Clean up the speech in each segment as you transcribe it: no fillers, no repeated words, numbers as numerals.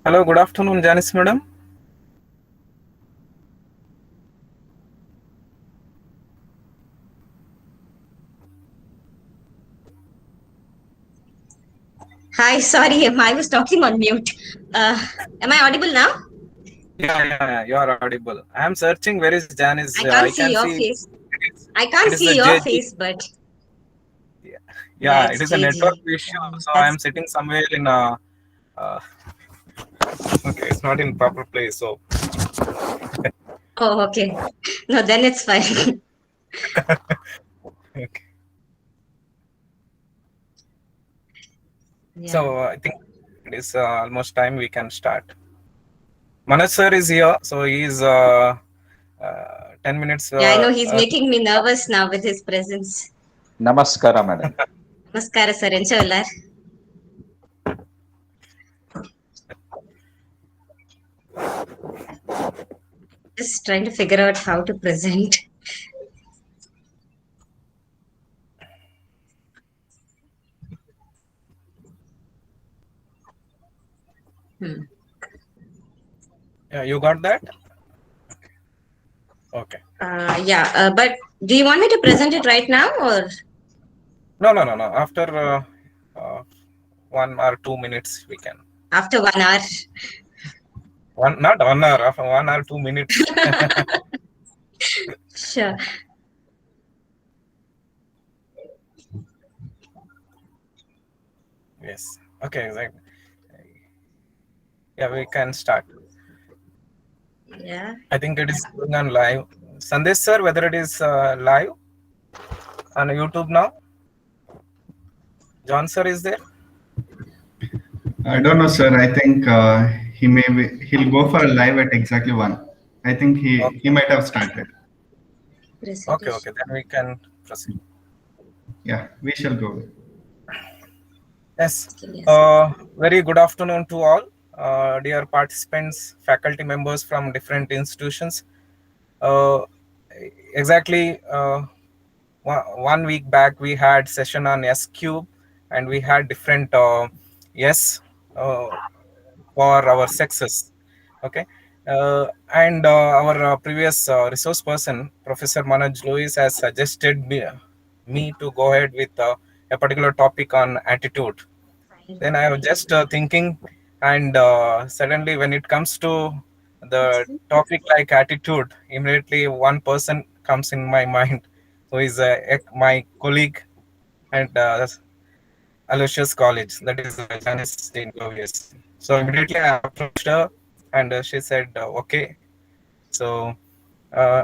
Hello, good afternoon, Janice madam. Hi, sorry, I was talking on mute. Am I audible now? Yeah, you are audible. I am searching where is Janice. I I can't see can your see face. I it can't is a see your JG. face, but yeah, Yeah, it's it is a network JG. issue. So I That's am sitting somewhere in a. Okay, it's not in proper place. So oh, okay. No, then it's fine. okay. Yeah. So I think it is almost time we can start. Manoj sir is here, so he is 10 minutes. Yeah, I know he's making me nervous now with his presence. Namaskara, madam. Namaskara, sir. Enchavallar. Just trying to figure out how to present. Yeah, you got that? Okay. Yeah, but do you want me to present it right now or No. After 1 or 2 minutes, we can. after 1 hour? Not 1 hour. After 1 or 2 minutes. Sure. Yes. Okay. Exactly. Yeah, we can start. Yeah. I think it is going on live. Sandesh sir, whether it is live on YouTube now? John sir is there? I don't know, sir. I think he'll go for a live at exactly 1. I think he might have started. Okay. Then we can proceed. Yeah, we shall go with. Yes. Very good afternoon to all, dear participants, faculty members from different institutions. Exactly 1 week back, we had session on S cube, and we had different S for our sexes. Okay. And our previous resource person, Professor Manoj Lewis, has suggested me to go ahead with a particular topic on attitude. Then I was just thinking, and suddenly when it comes to the topic like attitude, immediately one person comes in my mind, who is my colleague at Aloysius College, that is Janice Jane Govies. So immediately I approached her, and she said, okay. So uh,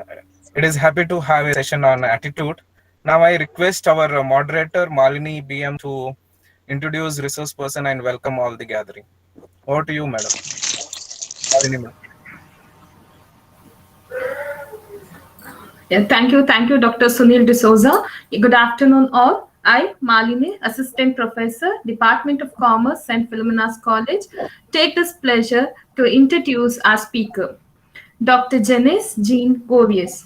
it is happy to have a session on attitude. Now I request our moderator Malini BM to introduce resource person and welcome all the gathering. Over to you, madam. Malini, madam. Yeah, thank you, Dr. Sunil D'Souza. Good afternoon, all. I, Malini, Assistant Professor, Department of Commerce and Philomena College, take this pleasure to introduce our speaker, Dr. Janice Jean Govies.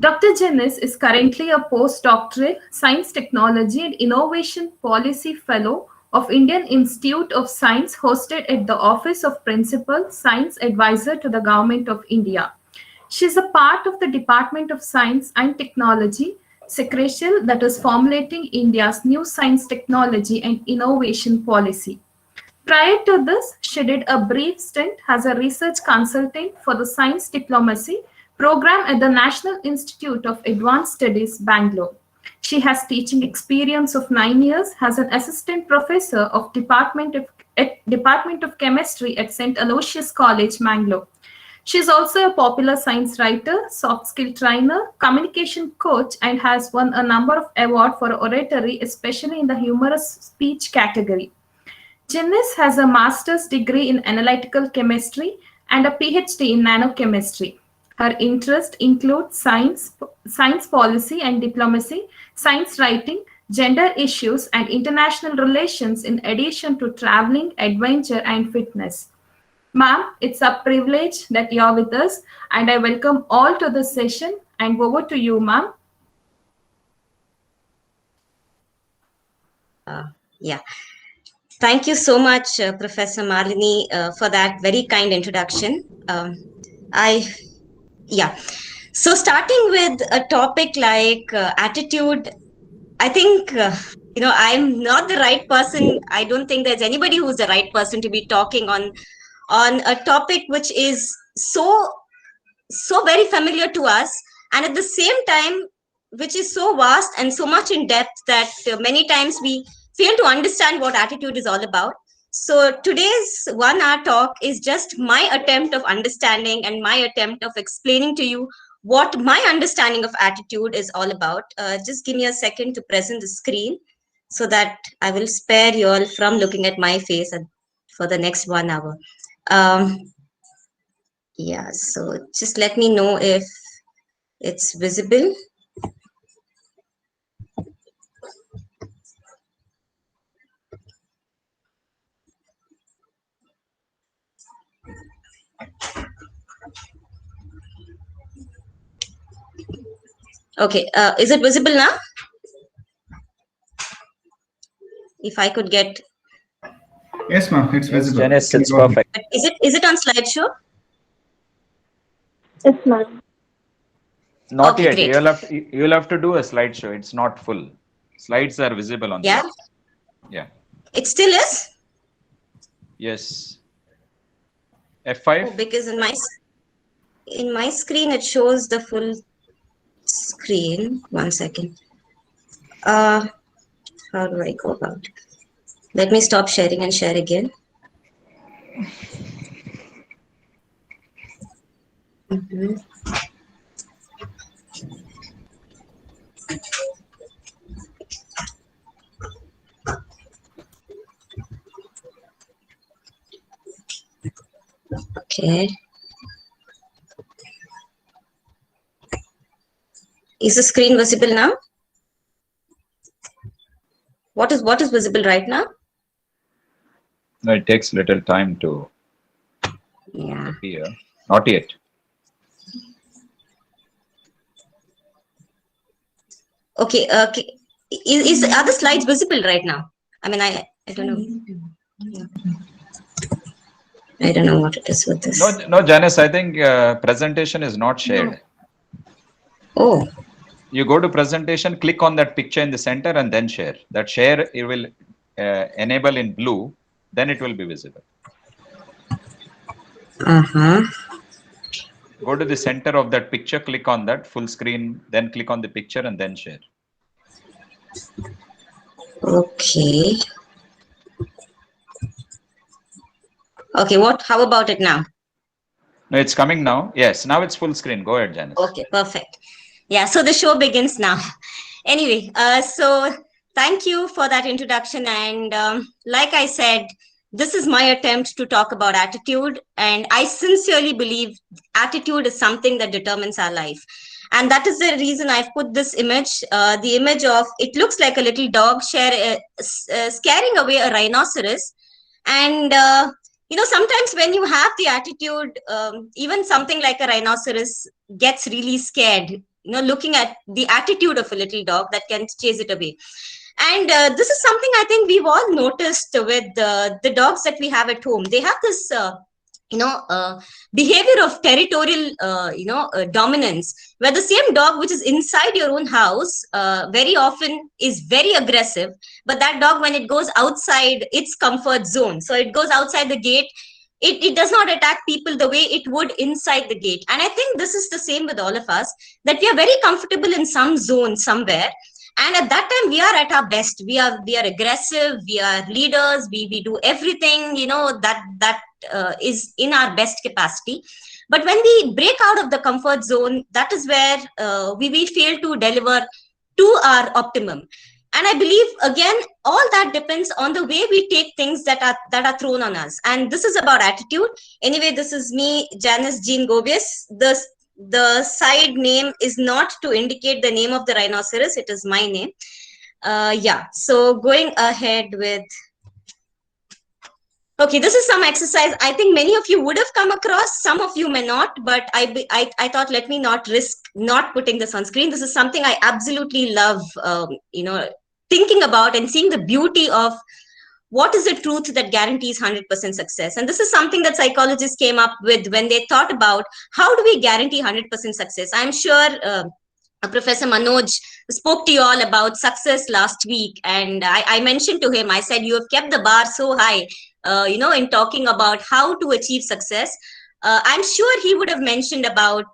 Dr. Janice is currently a postdoctoral Science, Technology and Innovation Policy Fellow of Indian Institute of Science hosted at the Office of Principal Science Advisor to the Government of India. She is a part of the Department of Science and Technology, secretarial that is formulating India's new science, technology and innovation policy. Prior to this, she did a brief stint as a research consultant for the Science Diplomacy program at the National Institute of Advanced Studies, Bangalore. She has teaching experience of 9 years as an assistant professor of Department of Chemistry at St. Aloysius College, Bangalore. She is also a popular science writer, soft skill trainer, communication coach, and has won a number of awards for oratory, especially in the humorous speech category. Janice has a master's degree in analytical chemistry and a PhD in nanochemistry. Her interests include science policy and diplomacy, science writing, gender issues, and international relations, in addition to traveling, adventure, and fitness. Ma'am, it's a privilege that you're with us, and I welcome all to this session. And over to you, ma'am. Yeah. Thank you so much, Professor Malini, for that very kind introduction. I Yeah. So, starting with a topic like attitude, I think, I'm not the right person. I don't think there's anybody who's the right person to be talking on a topic which is so very familiar to us, and at the same time which is so vast and so much in depth that many times we fail to understand what attitude is all about. So today's 1 hour talk is just my attempt of understanding and my attempt of explaining to you what my understanding of attitude is all about. Just give me a second to present the screen so that I will spare you all from looking at my face for the next 1 hour. um, yeah, so just let me know if it's visible. Okay, is it visible now? If I could get, Yes, ma'am, it's Yes, visible. Janice, Can you it's go ahead? perfect. is it on slideshow? Yes, ma'am. Not Okay, yet. great. You'll have to do a slideshow. It's not full. Slides are visible on Yeah, the yeah. it still is. Yes. Oh, F5. because in my screen it shows the full screen. 1 second. How do I go about it? Let me stop sharing and share again. Mhm. Okay. Is the screen visible now? What is visible right now? No, it takes little time to Yeah. appear. Not yet. Okay. Okay. Are the slides visible right now? I mean, I don't know. Yeah. I don't know what it is with this. No, Janice. I think presentation is not shared. Oh, You go to presentation, click on that picture in the center, and then share. That share it will enable in blue. Then it will be visible. Go to the center of that picture, click on that full screen, then click on the picture and then share. okay. Okay, how about it now? No, it's coming now. Yes, now it's full screen. Go ahead, Janice. Okay, perfect. Yeah, so the show begins now. Anyway, so thank you for that introduction. And like I said, this is my attempt to talk about attitude. And I sincerely believe attitude is something that determines our life. And that is the reason I've put this image, the image of, it looks like a little dog scaring away a rhinoceros. And sometimes when you have the attitude, even something like a rhinoceros gets really scared, looking at the attitude of a little dog that can chase it away. And this is something I think we've all noticed with the dogs that we have at home. They have this behavior of territorial dominance, where the same dog which is inside your own house very often is very aggressive, but that dog, when it goes outside its comfort zone, so it goes outside the gate, it does not attack people the way it would inside the gate. And I think this is the same with all of us, that we are very comfortable in some zone somewhere, and at that time we are at our best. We are aggressive, we are leaders, we do everything that is in our best capacity. But when we break out of the comfort zone, that is where we fail to deliver to our optimum. And I believe, again, all that depends on the way we take things that are thrown on us. And this is about attitude. Anyway, this is me, Janice Jean Gobius. The side name is not to indicate the name of the rhinoceros. It is my name. Yeah, so going ahead with, okay, this is some exercise I think many of you would have come across, some of you may not, but I thought, let me not risk not putting this on screen. This is something I absolutely love, thinking about and seeing the beauty of what is the truth that guarantees 100% success? And this is something that psychologists came up with when they thought about how do we guarantee 100% success. I'm sure Professor Manoj spoke to you all about success last week, and I mentioned to him, I said, you have kept the bar so high, in talking about how to achieve success. I'm sure he would have mentioned about,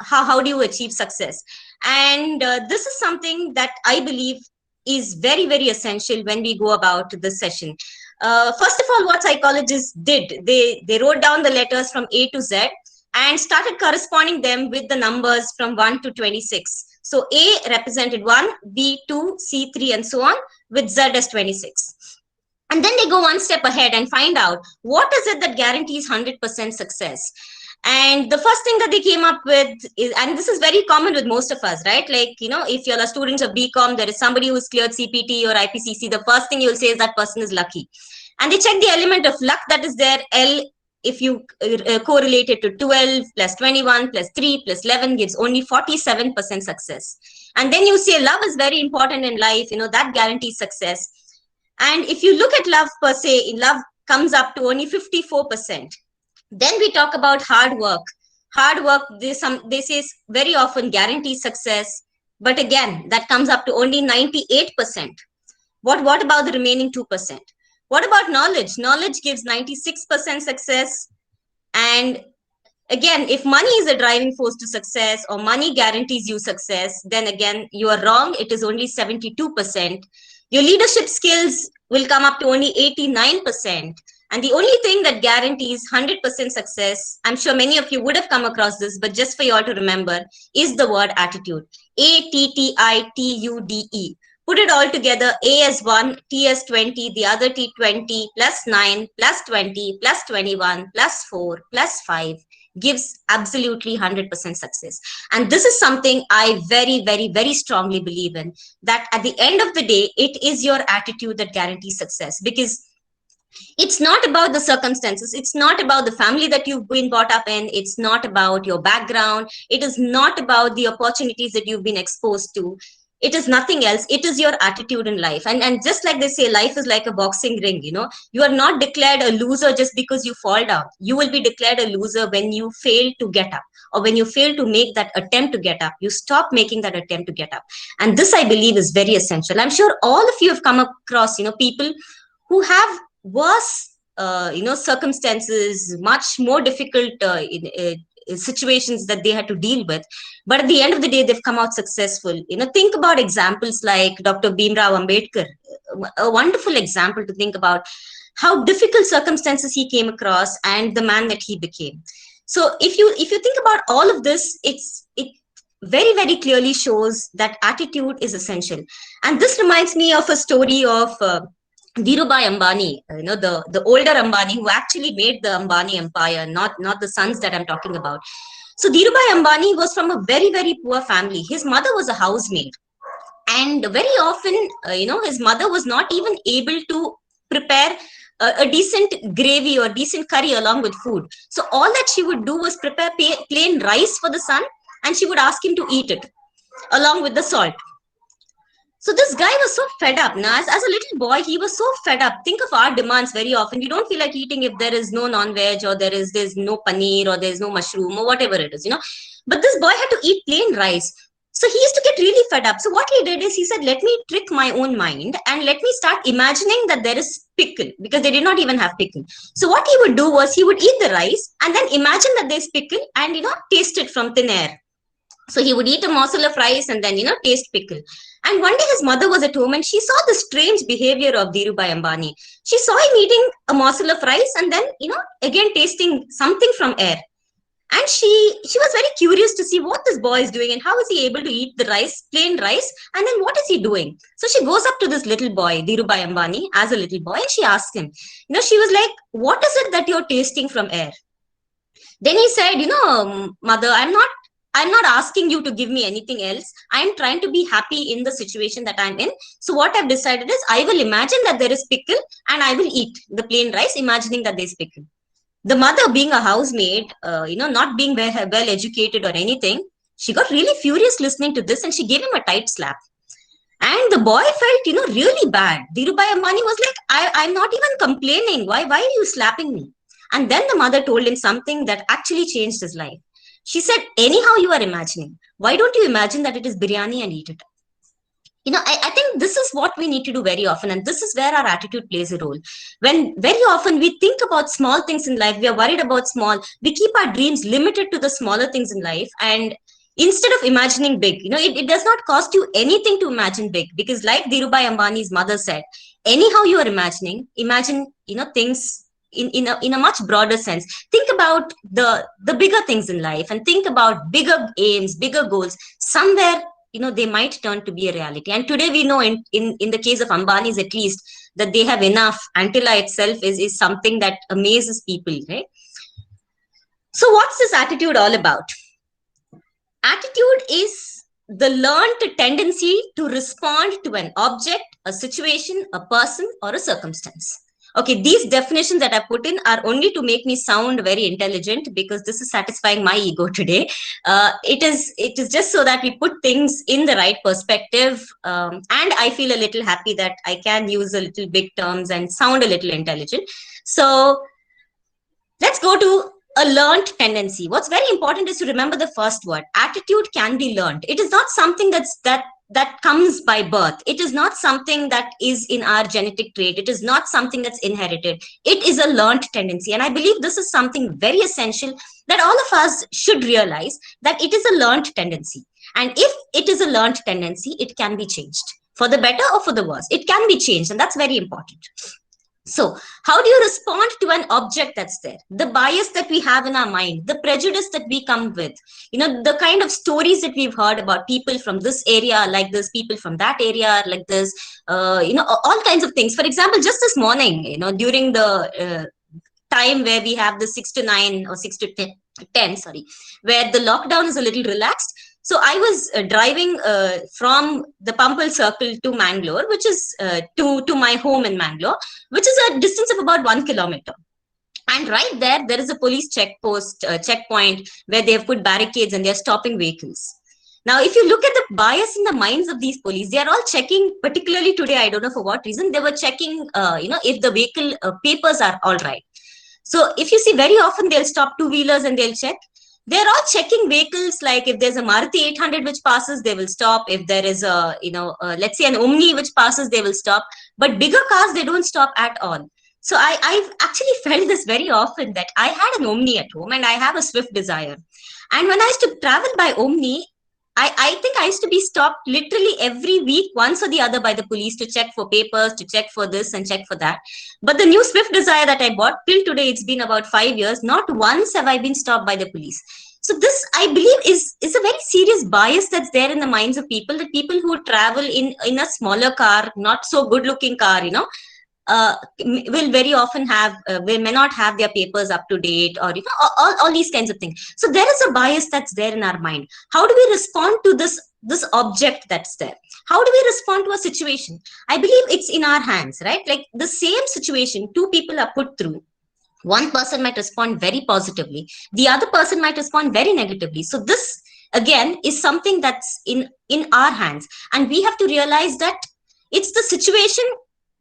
how do you achieve success? And this is something that I believe is very, very essential when we go about this session. First of all, what psychologists did, they wrote down the letters from A to Z and started corresponding them with the numbers from 1 to 26. So A represented 1, B 2, C 3, and so on, with Z as 26. And then they go one step ahead and find out what is it that guarantees 100% success. And the first thing that they came up with is, and this is very common with most of us, right? Like, if you're a student of BCom, there is somebody who's cleared CPT or IPCC, the first thing you'll say is that person is lucky. And they check the element of luck that is there, L, if you correlate it to 12 plus 21 plus 3 plus 11 gives only 47% success. And then you say love is very important in life, that guarantees success. And if you look at love per se, love comes up to only 54%. Then we talk about hard work. Hard work, they say very often guarantees success. But again, that comes up to only 98%. What about the remaining 2%? What about knowledge? Knowledge gives 96% success. And again, if money is a driving force to success or money guarantees you success, then again, you are wrong. It is only 72%. Your leadership skills will come up to only 89%. And the only thing that guarantees 100% success, I'm sure many of you would have come across this, but just for you all to remember, is the word attitude. ATTITUDE. Put it all together, A as 1, T as 20, the other T 20, plus 9, plus 20, plus 21, plus 4, plus 5, gives absolutely 100% success. And this is something I very, very, very strongly believe in, that at the end of the day, it is your attitude that guarantees success. Because it's not about the circumstances. It's not about the family that you've been brought up in. It's not about your background. It is not about the opportunities that you've been exposed to. It is nothing else. It is your attitude in life. And just like they say, life is like a boxing ring, you are not declared a loser just because you fall down. You will be declared a loser when you fail to get up, or when you fail to make that attempt to get up. You stop making that attempt to get up. And this, I believe, is very essential. I'm sure all of you have come across, people who have worse, circumstances, much more difficult situations that they had to deal with, but at the end of the day they've come out successful. Think about examples like Dr. Bhimrao Ambedkar, a wonderful example to think about how difficult circumstances he came across and the man that he became. So if you think about all of this, it very, very clearly shows that attitude is essential. And this reminds me of a story of Dhirubhai Ambani, the older Ambani who actually made the Ambani empire, not the sons that I'm talking about. So Dhirubhai Ambani was from a very, very poor family. His mother was a housemaid. And very often, his mother was not even able to prepare a decent gravy or decent curry along with food. So all that she would do was prepare plain rice for the son, and she would ask him to eat it along with the salt. So this guy was so fed up. Now, as a little boy, he was so fed up. Think of our demands very often. We don't feel like eating if there is no non-veg, or there's no paneer, or there's no mushroom, or whatever it is, But this boy had to eat plain rice. So he used to get really fed up. So what he did is he said, let me trick my own mind and let me start imagining that there is pickle, because they did not even have pickle. So what he would do was he would eat the rice and then imagine that there's pickle and, taste it from thin air. So he would eat a morsel of rice and then, taste pickle. And one day his mother was at home and she saw the strange behavior of Dhirubhai Ambani. She saw him eating a morsel of rice and then, again tasting something from air. And she was very curious to see what this boy is doing and how is he able to eat the rice, plain rice, and then what is he doing? So she goes up to this little boy, Dhirubhai Ambani, as a little boy, and she asks him, she was like, what is it that you're tasting from air? Then he said, mother, I'm not asking you to give me anything else. I'm trying to be happy in the situation that I'm in. So what I've decided is I will imagine that there is pickle and I will eat the plain rice, imagining that there's pickle. The mother, being a housemaid, not being well educated or anything, she got really furious listening to this and she gave him a tight slap. And And the boy felt, really bad. Dhirubhai Ambani was like, I'm not even complaining. Why are you slapping me? And then the mother told him something that actually changed his life. She said, anyhow you are imagining, why don't you imagine that it is biryani and eat it? I think this is what we need to do very often. And this is where our attitude plays a role. When very often we think about small things in life, we are worried about small, we keep our dreams limited to the smaller things in life. And instead of imagining big, it does not cost you anything to imagine big, because like Dhirubhai Ambani's mother said, anyhow you are imagine, things in a much broader sense. Think about the bigger things in life, and think about bigger aims, bigger goals. Somewhere, they might turn to be a reality. And today we know in the case of Ambani's, at least, that they have enough. Antilla itself is something that amazes people, right? So what's this attitude all about? Attitude is the learned tendency to respond to an object, a situation, a person, or a circumstance. Okay, these definitions that I put in are only to make me sound very intelligent, because this is satisfying my ego today. It is just so that we put things in the right perspective, and I feel a little happy that I can use a little big terms and sound a little intelligent. So let's go to a learned tendency. What's very important is to remember the first word. Attitude can be learned. It is not something that comes by birth. It is not something that is in our genetic trait. It is not something that's inherited. It is a learned tendency. And I believe this is something very essential that all of us should realize, that it is a learned tendency. And if it is a learned tendency, it can be changed. For the better or for the worse, it can be changed. And that's very important. So how do you respond to an object that's there? The bias that we have in our mind, the prejudice that we come with, the kind of stories that we've heard about people from this area like this, people from that area like this, all kinds of things. For example, just this morning, during the time where we have the 6 to 9 or 6 to 10, where the lockdown is a little relaxed. So I was driving from the Pampal Circle to Mangalore, which is to my home in Mangalore, which is a distance of about 1 kilometer. And right there is a police checkpoint where they have put barricades and they're stopping vehicles. Now, if you look at the bias in the minds of these police, they are all checking, particularly today, I don't know for what reason, they were checking, if the vehicle papers are all right. So if you see, very often they'll stop two-wheelers and they'll check. They're all checking vehicles, like if there's a Maruti 800 which passes, they will stop. If there is a, let's say an Omni which passes, they will stop. But bigger cars, they don't stop at all. So I've actually felt this very often, that I had an Omni at home and I have a Swift Desire. And when I used to travel by Omni, I think I used to be stopped literally every week, once or the other, by the police to check for papers, to check for this and check for that. But the new Swift Desire that I bought, till today, it's been about 5 years, not once have I been stopped by the police. So this, I believe, is a very serious bias that's there in the minds of people, that people who travel in a smaller car, not so good looking car, will very often may not have their papers up to date, or all these kinds of things. So there is a bias that's there in our mind. How do we respond to this object that's there? How do we respond to a situation? I believe it's in our hands, right? Like the same situation, two people are put through. One person might respond very positively. The other person might respond very negatively. So this, again, is something that's in our hands. And we have to realize that it's the situation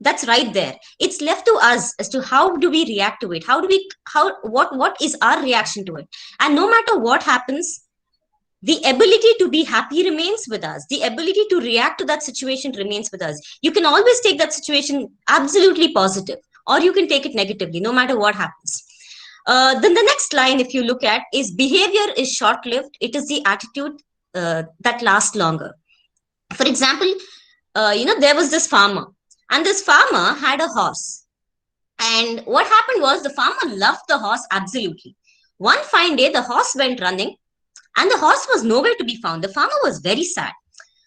that's right there. It's left to us as to how do we react to it? What is our reaction to it? And no matter what happens, the ability to be happy remains with us. The ability to react to that situation remains with us. You can always take that situation absolutely positive, or you can take it negatively, no matter what happens. Then the next line, if you look at, is behavior is short-lived. It is the attitude that lasts longer. For example, there was this farmer. And this farmer had a horse. And what happened was, the farmer loved the horse absolutely. One fine day, the horse went running and the horse was nowhere to be found. The farmer was very sad.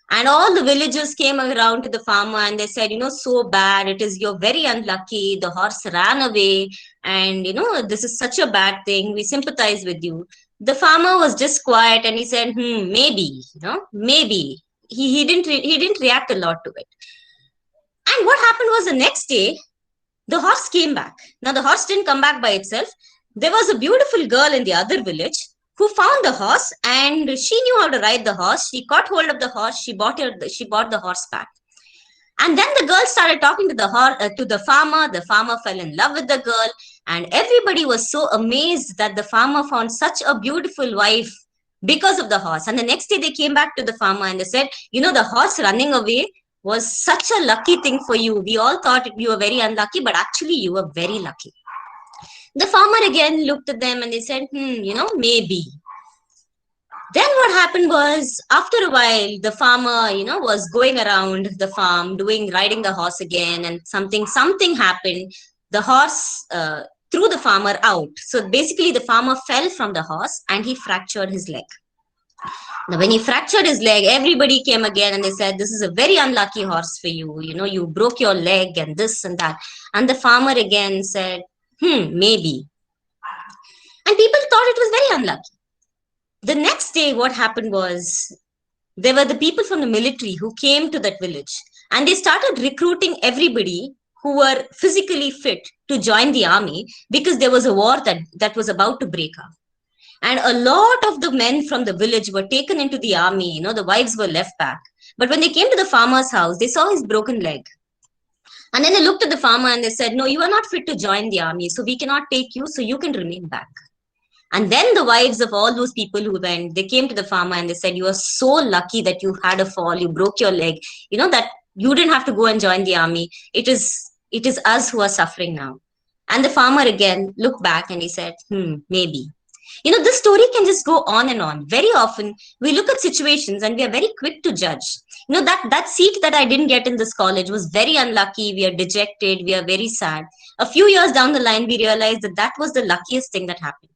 And all the villagers came around to the farmer and they said, so bad, you're very unlucky. The horse ran away and, this is such a bad thing. We sympathize with you. The farmer was just quiet and he said, maybe, maybe. He didn't react a lot to it. And what happened was, the next day, the horse came back. Now, the horse didn't come back by itself. There was a beautiful girl in the other village who found the horse, and she knew how to ride the horse. She caught hold of the horse. She bought the horse back. And then the girl started talking to the farmer. The farmer fell in love with the girl, and everybody was so amazed that the farmer found such a beautiful wife because of the horse. And the next day they came back to the farmer and they said, the horse running away was such a lucky thing for you. We all thought you were very unlucky, but actually you were very lucky. The farmer again looked at them and they said, maybe. Then what happened was, after a while, the farmer, was going around the farm, riding the horse again, and something happened. The horse threw the farmer out. So basically, the farmer fell from the horse and he fractured his leg. Now, when he fractured his leg, everybody came again and they said, this is a very unlucky horse for you. You broke your leg and this and that. And the farmer again said, maybe. And people thought it was very unlucky. The next day, what happened was, there were the people from the military who came to that village, and they started recruiting everybody who were physically fit to join the army, because there was a war that was about to break out. And a lot of the men from the village were taken into the army. The wives were left back. But when they came to the farmer's house, they saw his broken leg. And then they looked at the farmer and they said, no, you are not fit to join the army, so we cannot take you, so you can remain back. And then the wives of all those people who went, they came to the farmer and they said, you are so lucky that you had a fall, you broke your leg, that you didn't have to go and join the army. It is us who are suffering now. And the farmer again looked back and he said, maybe. This story can just go on and on. Very often we look at situations and we are very quick to judge. That seat that I didn't get in this college was very unlucky. We are dejected. We are very sad. A few years down the line, we realized that was the luckiest thing that happened.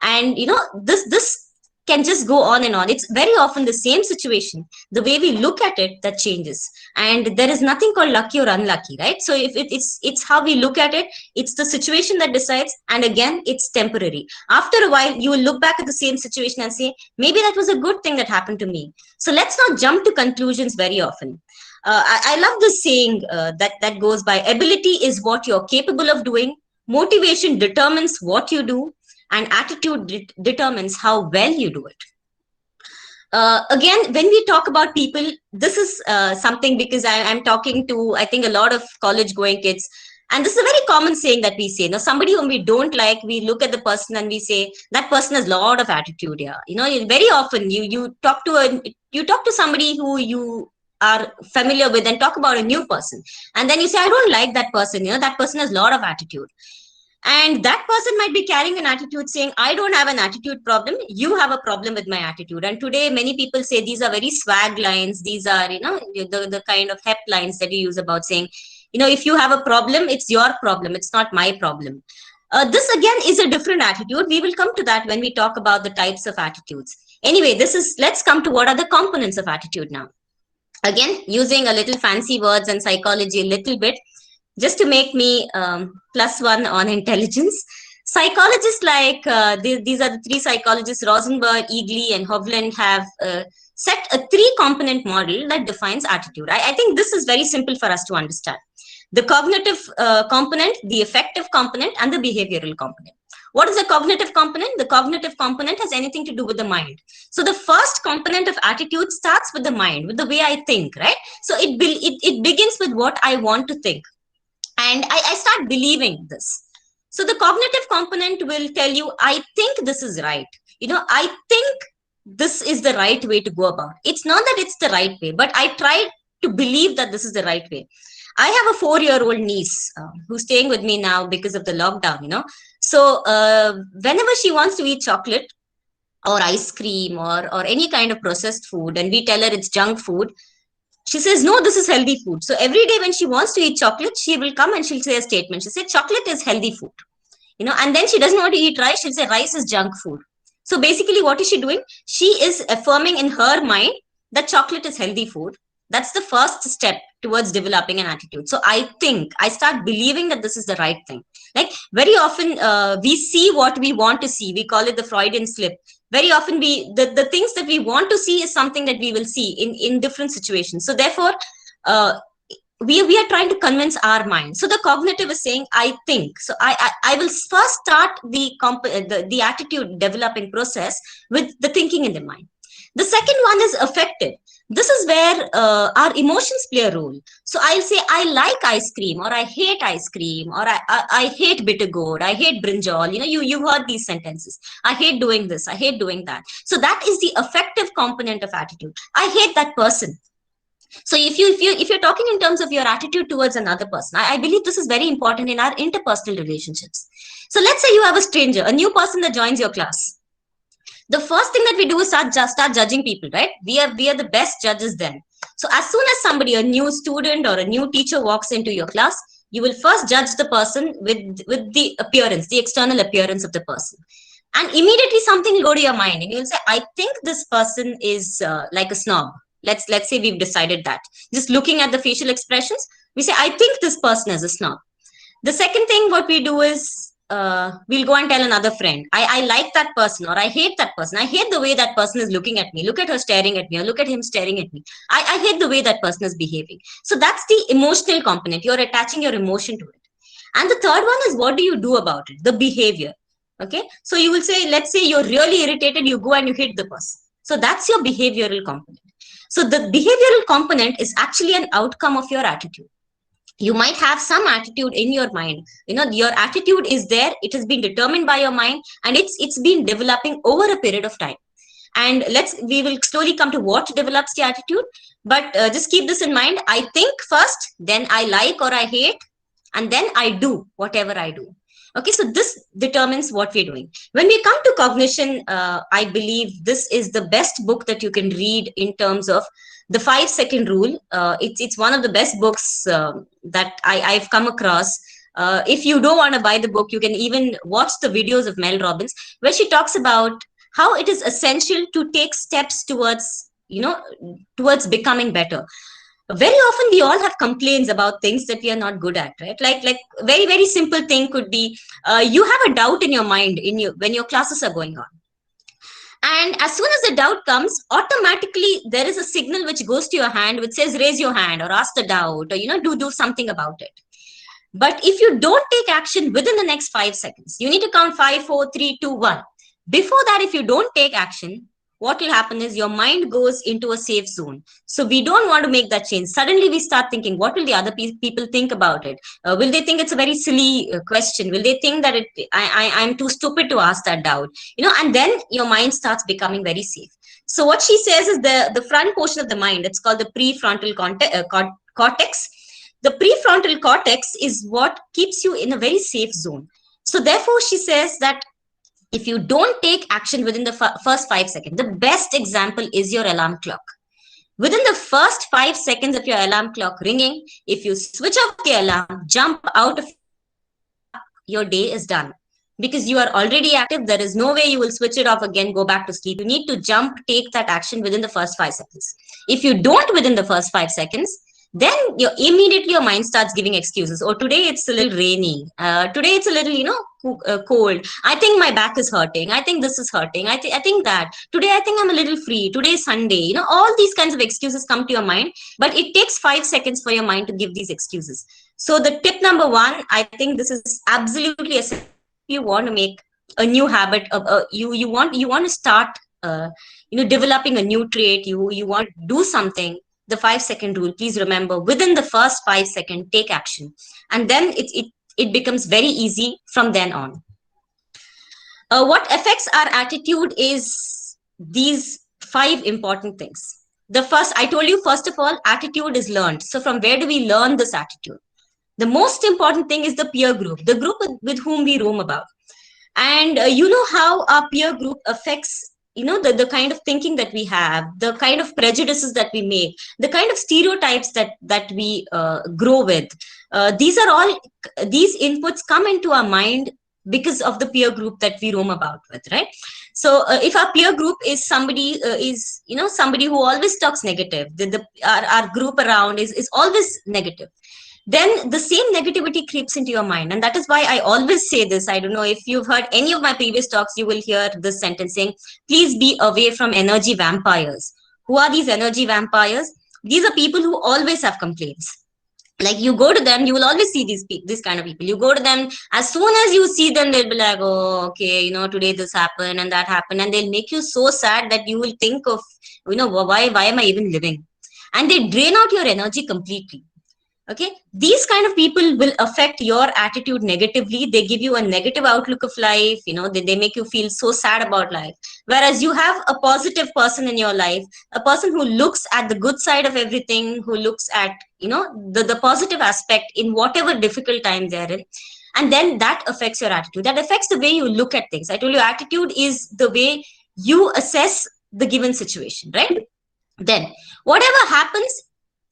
And this can just go on and on. It's very often the same situation. The way we look at it, that changes. And there is nothing called lucky or unlucky, right? So if it's how we look at it, it's the situation that decides. And again, it's temporary. After a while, you will look back at the same situation and say, maybe that was a good thing that happened to me. So let's not jump to conclusions very often. I love this saying that goes by, ability is what you're capable of doing. Motivation determines what you do. And attitude determines how well you do it. Again, when we talk about people, this is something, because I'm talking to, I think, a lot of college going kids. And this is a very common saying that we say. Now, somebody whom we don't like, we look at the person and we say, that person has a lot of attitude here. Very often you talk to somebody who you are familiar with and talk about a new person. And then you say, I don't like that person. That person has a lot of attitude. And that person might be carrying an attitude saying, I don't have an attitude problem. You have a problem with my attitude. And today, many people say these are very swag lines. These are, the kind of hep lines that you use about saying, if you have a problem, it's your problem. It's not my problem. This again is a different attitude. We will come to that when we talk about the types of attitudes. Anyway, let's come to what are the components of attitude now. Again, using a little fancy words and psychology a little bit, just to make me +1 on intelligence. Psychologists like, these are the three psychologists, Rosenberg, Eagly, and Hovland, have set a 3-component model that defines attitude. I think this is very simple for us to understand. The cognitive component, the affective component, and the behavioral component. What is the cognitive component? The cognitive component has anything to do with the mind. So the first component of attitude starts with the mind, with the way I think, right? So it begins with what I want to think. And I start believing this. So the cognitive component will tell you, I think this is right. I think this is the right way to go about. It's not that it's the right way, but I try to believe that this is the right way. I have a 4-year-old niece who's staying with me now because of the lockdown, So whenever she wants to eat chocolate or ice cream or any kind of processed food, and we tell her it's junk food, she says, no, this is healthy food. So every day when she wants to eat chocolate, she will come and she'll say a statement. She'll say, chocolate is healthy food. And then she doesn't want to eat rice. She'll say, rice is junk food. So basically, what is she doing? She is affirming in her mind that chocolate is healthy food. That's the first step towards developing an attitude. So I start believing that this is the right thing. Like very often we see what we want to see. We call it the Freudian slip. Very often the things that we want to see is something that we will see in different situations. So therefore, we are trying to convince our mind. So the cognitive is saying, I think. So I will first start the attitude developing process with the thinking in the mind. The second one is affective. This is where our emotions play a role. So I'll say I like ice cream, or I hate ice cream, or I hate bitter gourd, I hate brinjal. You heard these sentences. I hate doing this, I hate doing that. So that is the affective component of attitude. I hate that person. So if you're talking in terms of your attitude towards another person, I believe this is very important in our interpersonal relationships. So let's say you have a stranger, a new person that joins your class. The first thing that we do is start judging people, right? We are the best judges then. So as soon as somebody, a new student or a new teacher, walks into your class, you will first judge the person with the appearance, the external appearance of the person, and immediately something will go to your mind, and you'll say, I think this person is like a snob. Let's say we've decided that, just looking at the facial expressions, we say, I think this person is a snob. The second thing what we do is, we'll go and tell another friend, I like that person, or I hate that person. I hate the way that person is looking at me. Look at her staring at me, or look at him staring at me. I hate the way that person is behaving. So that's the emotional component. You're attaching your emotion to it. And the third one is, what do you do about it? The behavior. Okay. So you will say, let's say you're really irritated, you go and you hit the person. So that's your behavioral component. So the behavioral component is actually an outcome of your attitude. You might have some attitude in your mind. Your attitude is there. It has been determined by your mind, and it's been developing over a period of time. And we will slowly come to what develops the attitude. But just keep this in mind. I think first, then I like or I hate, and then I do whatever I do. Okay, so this determines what we're doing. When we come to cognition, I believe this is the best book that you can read in terms of the 5-second rule. It's one of the best books that I've come across. If you don't want to buy the book, you can even watch the videos of Mel Robbins, where she talks about how it is essential to take steps towards becoming better. Very often we all have complaints about things that we are not good at, right? Like very, very simple thing could be, you have a doubt in your mind when your classes are going on. And as soon as the doubt comes, automatically there is a signal which goes to your hand, which says, raise your hand, or ask the doubt, or do something about it. But if you don't take action within the next 5 seconds, you need to count 5, 4, 3, 2, 1. Before that, if you don't take action, what will happen is your mind goes into a safe zone. So we don't want to make that change. Suddenly we start thinking, what will the other people think about it? Will they think it's a very silly question? Will they think that I'm too stupid to ask that doubt? And then your mind starts becoming very safe. So what she says is the front portion of the mind, it's called the prefrontal cortex. The prefrontal cortex is what keeps you in a very safe zone. So therefore, she says that if you don't take action within the first 5 seconds, the best example is your alarm clock. Within the first 5 seconds of your alarm clock ringing, if you switch off the alarm, jump out of your day is done. Because you are already active, there is no way you will switch it off again, go back to sleep. You need to take that action within the first 5 seconds. If you don't within the first 5 seconds, then immediately your mind starts giving excuses. Oh, today it's a little rainy. Today it's a little, cold. I think my back is hurting. I think this is hurting. I think that. Today I think I'm a little free. Today is Sunday. All these kinds of excuses come to your mind. But it takes 5 seconds for your mind to give these excuses. So the tip number 1, I think this is absolutely essential. You want to make a new habit of you want to start developing a new trait. You want to do something. The 5-second rule, please remember, within the first 5 seconds, take action. And then it becomes very easy from then on. What affects our attitude is these 5 important things. The first, I told you, first of all, attitude is learned. So from where do we learn this attitude? The most important thing is the peer group, the group with whom we roam about. And how our peer group affects the kind of thinking that we have, the kind of prejudices that we make, the kind of stereotypes that we grow with. These inputs come into our mind because of the peer group that we roam about with, right? So if our peer group is somebody somebody who always talks negative, our group around is always negative, then the same negativity creeps into your mind. And that is why I always say this. I don't know if you've heard any of my previous talks, you will hear this sentence saying, please be away from energy vampires. Who are these energy vampires? These are people who always have complaints. Like you go to them, you will always see these kind of people. You go to them, as soon as you see them, they'll be like, oh, okay, today this happened and that happened, and they'll make you so sad that you will think of, why am I even living? And they drain out your energy completely. Okay, these kind of people will affect your attitude negatively. They give you a negative outlook of life. They make you feel so sad about life. Whereas you have a positive person in your life, a person who looks at the good side of everything, who looks at the positive aspect in whatever difficult time they're in, and then that affects your attitude. That affects the way you look at things. I told you, attitude is the way you assess the given situation, right? Then whatever happens,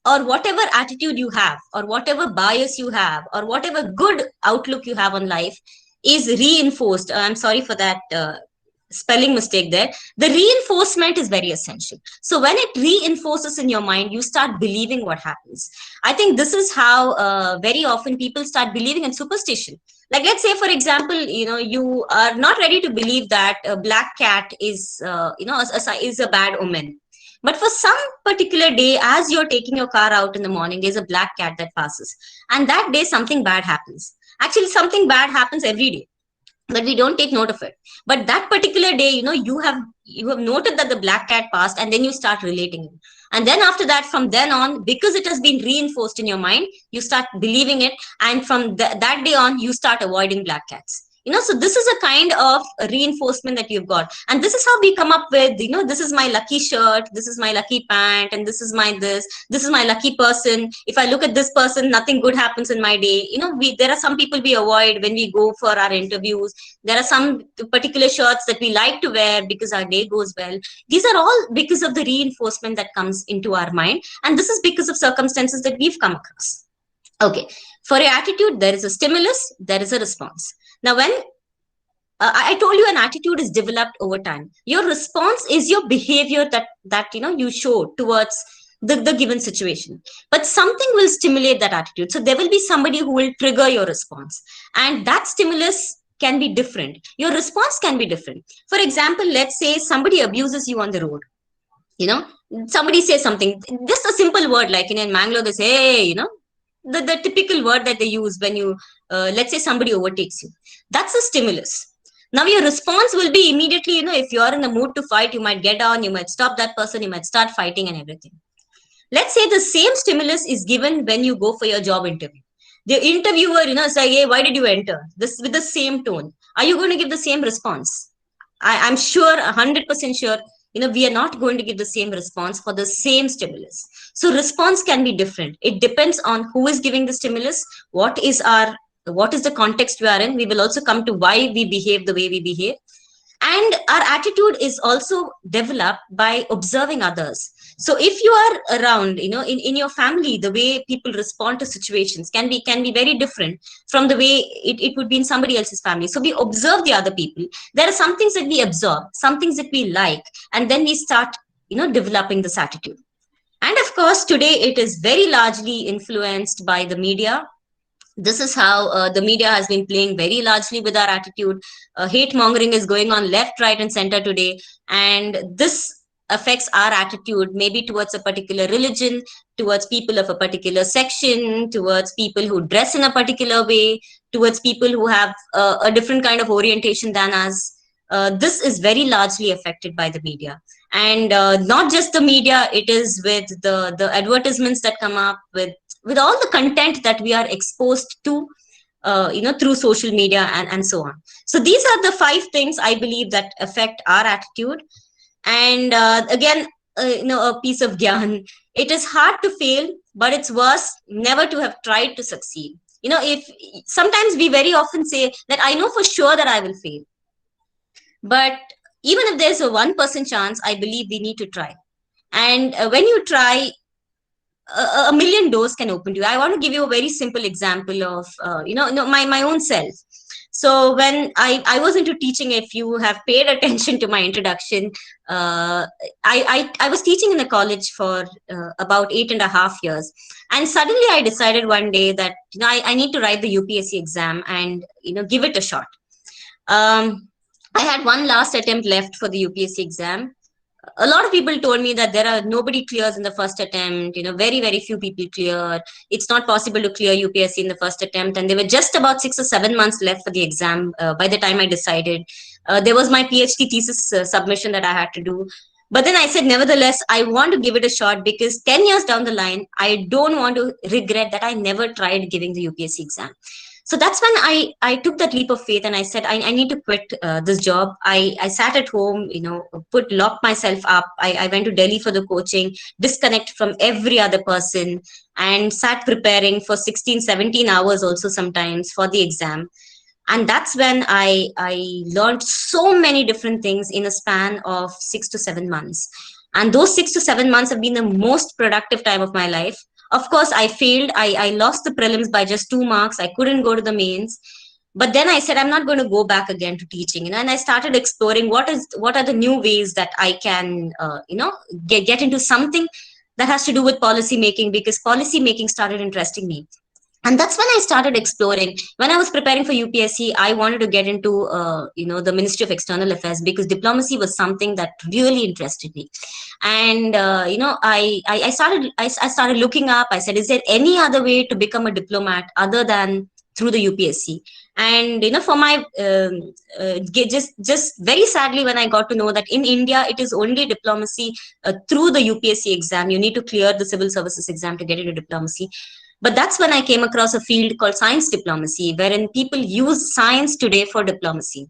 or whatever attitude you have, or whatever bias you have, or whatever good outlook you have on life is reinforced. I'm sorry for that spelling mistake there. The reinforcement is very essential. So when it reinforces in your mind, you start believing what happens. I think this is how very often people start believing in superstition. Like, let's say, for example, you are not ready to believe that a black cat is is a bad omen. But for some particular day, as you're taking your car out in the morning, there's a black cat that passes. And that day, something bad happens. Actually, something bad happens every day, but we don't take note of it. But that particular day, you have noted that the black cat passed, and then you start relating it. And then after that, from then on, because it has been reinforced in your mind, you start believing it. And from that day on, you start avoiding black cats. So this is a kind of reinforcement that you've got. And this is how we come up with, this is my lucky shirt, this is my lucky pant, and this is my lucky person. If I look at this person, nothing good happens in my day. There are some people we avoid when we go for our interviews. There are some particular shirts that we like to wear because our day goes well. These are all because of the reinforcement that comes into our mind. And this is because of circumstances that we've come across. Okay. For your attitude, there is a stimulus, there is a response. Now, when I told you an attitude is developed over time, your response is your behavior that you show towards the given situation. But something will stimulate that attitude. So there will be somebody who will trigger your response, and that stimulus can be different. Your response can be different. For example, let's say somebody abuses you on the road. Somebody says something, just a simple word, like in Mangalore, they say, hey, the typical word that they use when you, let's say somebody overtakes you. That's a stimulus. Now your response will be immediately, if you're in the mood to fight, you might get down, you might stop that person, you might start fighting and everything. Let's say the same stimulus is given when you go for your job interview. The interviewer, is like, hey, why did you enter? This with the same tone. Are you going to give the same response? I'm sure, 100% sure, we are not going to give the same response for the same stimulus. So response can be different. It depends on who is giving the stimulus, what is the context we are in. We will also come to why we behave the way we behave. And our attitude is also developed by observing others. So if you are around, in your family, the way people respond to situations can be very different from the way it would be in somebody else's family. So we observe the other people. There are some things that we absorb, some things that we like, and then we start, developing this attitude. And of course, today it is very largely influenced by the media. This is how the media has been playing very largely with our attitude. Hate mongering is going on left, right, and center today. And this affects our attitude, maybe towards a particular religion, towards people of a particular section, towards people who dress in a particular way, towards people who have a different kind of orientation than us. This is very largely affected by the media. And not just the media, it is with the advertisements that come up, with all the content that we are exposed to, through social media and so on. So these are the 5 things I believe that affect our attitude. And again, a piece of gyan. It is hard to fail, but it's worse never to have tried to succeed. If sometimes we very often say that I know for sure that I will fail. But even if there's a 1% chance, I believe we need to try. And when you try, a million doors can open to you. I want to give you a very simple example of, my own self. So when I was into teaching, if you have paid attention to my introduction, I was teaching in a college for about 8.5 years. And suddenly I decided one day that, I need to write the UPSC exam and, give it a shot. I had one last attempt left for the UPSC exam. a lot of people told me that nobody clears in the first attempt, very, very few people clear. It's not possible to clear UPSC in the first attempt. And there were just about 6 or 7 months left for the exam by the time I decided. There was my PhD thesis submission that I had to do. But then I said, nevertheless, I want to give it a shot, because 10 years down the line, I don't want to regret that I never tried giving the UPSC exam. So that's when I took that leap of faith, and I said, I need to quit this job. I sat at home, locked myself up. I went to Delhi for the coaching, disconnect from every other person, and sat preparing for 16, 17 hours also sometimes for the exam. And that's when I learned so many different things in a span of 6 to 7 months. And those 6 to 7 months have been the most productive time of my life. Of course, I failed. I lost the prelims by just 2 marks. I couldn't go to the mains. But then I said, I'm not going to go back again to teaching. And I started exploring what are the new ways that I can, get into something that has to do with policy making, because policy making started interesting me. And that's when I started exploring. When I was preparing for UPSC, I wanted to get into, the Ministry of External Affairs, because diplomacy was something that really interested me. And I started looking up. I said, is there any other way to become a diplomat other than through the UPSC? And for my just very sadly, when I got to know that in India it is only diplomacy through the UPSC exam. You need to clear the civil services exam to get into diplomacy. But that's when I came across a field called science diplomacy, wherein people use science today for diplomacy.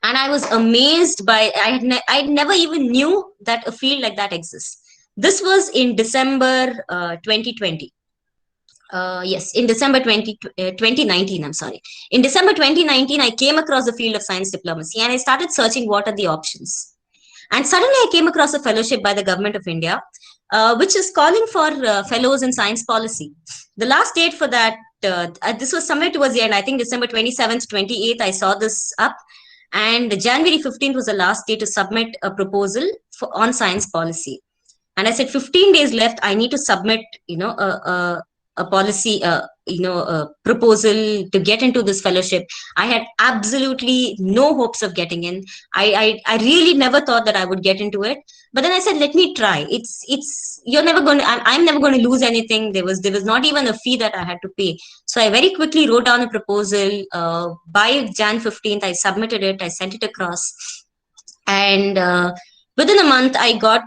And I was amazed by, I never even knew that a field like that exists. This was in December 2020. Yes, in December 2019, I'm sorry. In December 2019, I came across the field of science diplomacy, and I started searching what are the options. And suddenly I came across a fellowship by the Government of India, which is calling for fellows in science policy. The last date for that, this was somewhere towards the end, I think December 27th, 28th, I saw this up. And January 15th was the last day to submit a proposal on science policy. And I said, 15 days left, I need to submit, a policy, a proposal to get into this fellowship. I had absolutely no hopes of getting in. I really never thought that I would get into it. But then I said, let me try. You're never going to, I'm never going to lose anything. There was not even a fee that I had to pay. So I very quickly wrote down a proposal. By Jan 15th, I submitted it. I sent it across. And within a month, I got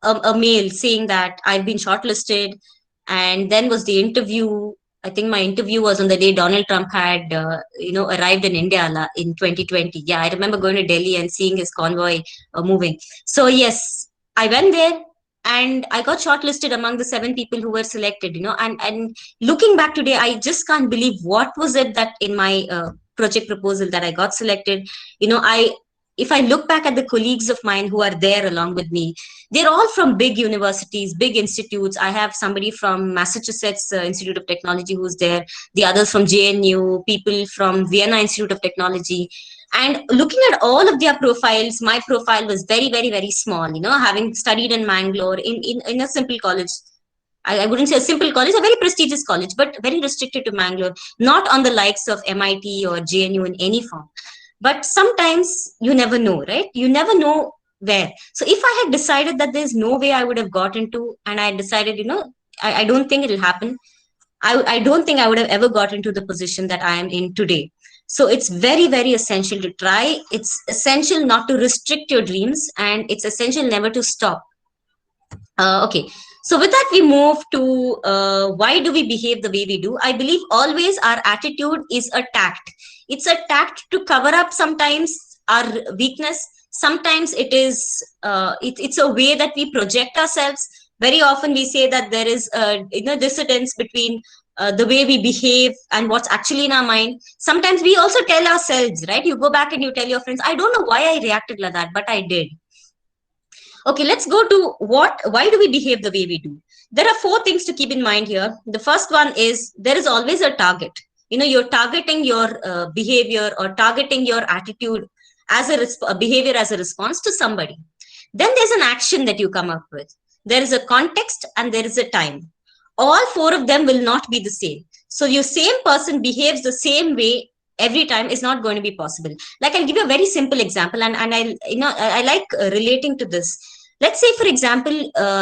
a mail saying that I've been shortlisted. And then was the interview. I think my interview was on the day Donald Trump had, arrived in India in 2020. Yeah, I remember going to Delhi and seeing his convoy moving. So yes, I went there and I got shortlisted among the 7 people who were selected, and looking back today, I just can't believe what was it that in my project proposal that I got selected. If I look back at the colleagues of mine who are there along with me, they're all from big universities, big institutes. I have somebody from Massachusetts Institute of Technology who's there, the others from JNU, people from Vienna Institute of Technology. And looking at all of their profiles, my profile was very, very, very small, having studied in Mangalore in a simple college. I wouldn't say a simple college, a very prestigious college, but very restricted to Mangalore, not on the likes of MIT or JNU in any form. But sometimes you never know, right? You never know where. So if I had decided that there's no way I would have got into, and I decided, I don't think it'll happen. I don't think I would have ever got into the position that I am in today. So it's very, very essential to try. It's essential not to restrict your dreams, and it's essential never to stop. Okay. So with that, we move to why do we behave the way we do? I believe always our attitude is a tact. It's a tact to cover up sometimes our weakness. Sometimes it is, it's a way that we project ourselves. Very often we say that there is a dissidence between the way we behave and what's actually in our mind. Sometimes we also tell ourselves, right? You go back and you tell your friends, I don't know why I reacted like that, but I did. Okay, let's go to why do we behave the way we do? There are 4 things to keep in mind here. The first one is there is always a target. You're targeting your behavior or targeting your attitude as a behavior as a response to somebody. Then there's an action that you come up with. There is a context and there is a time. All 4 of them will not be the same. So your same person behaves the same way every time is not going to be possible. Like, I'll give you a very simple example, and I like relating to this. Let's say, for example,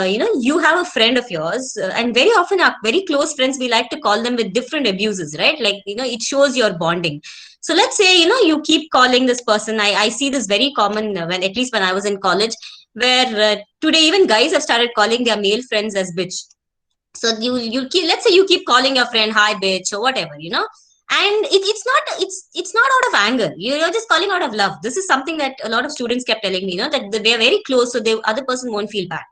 you have a friend of yours, and very often our very close friends, we like to call them with different abuses, right? Like, it shows your bonding. So let's say, you keep calling this person. I see this very common when, at least when I was in college, where today even guys have started calling their male friends as bitch. So you keep, let's say you keep calling your friend hi bitch or whatever, and it's not out of anger. You're just calling out of love. This is something that a lot of students kept telling me, that they are very close, so the other person won't feel bad.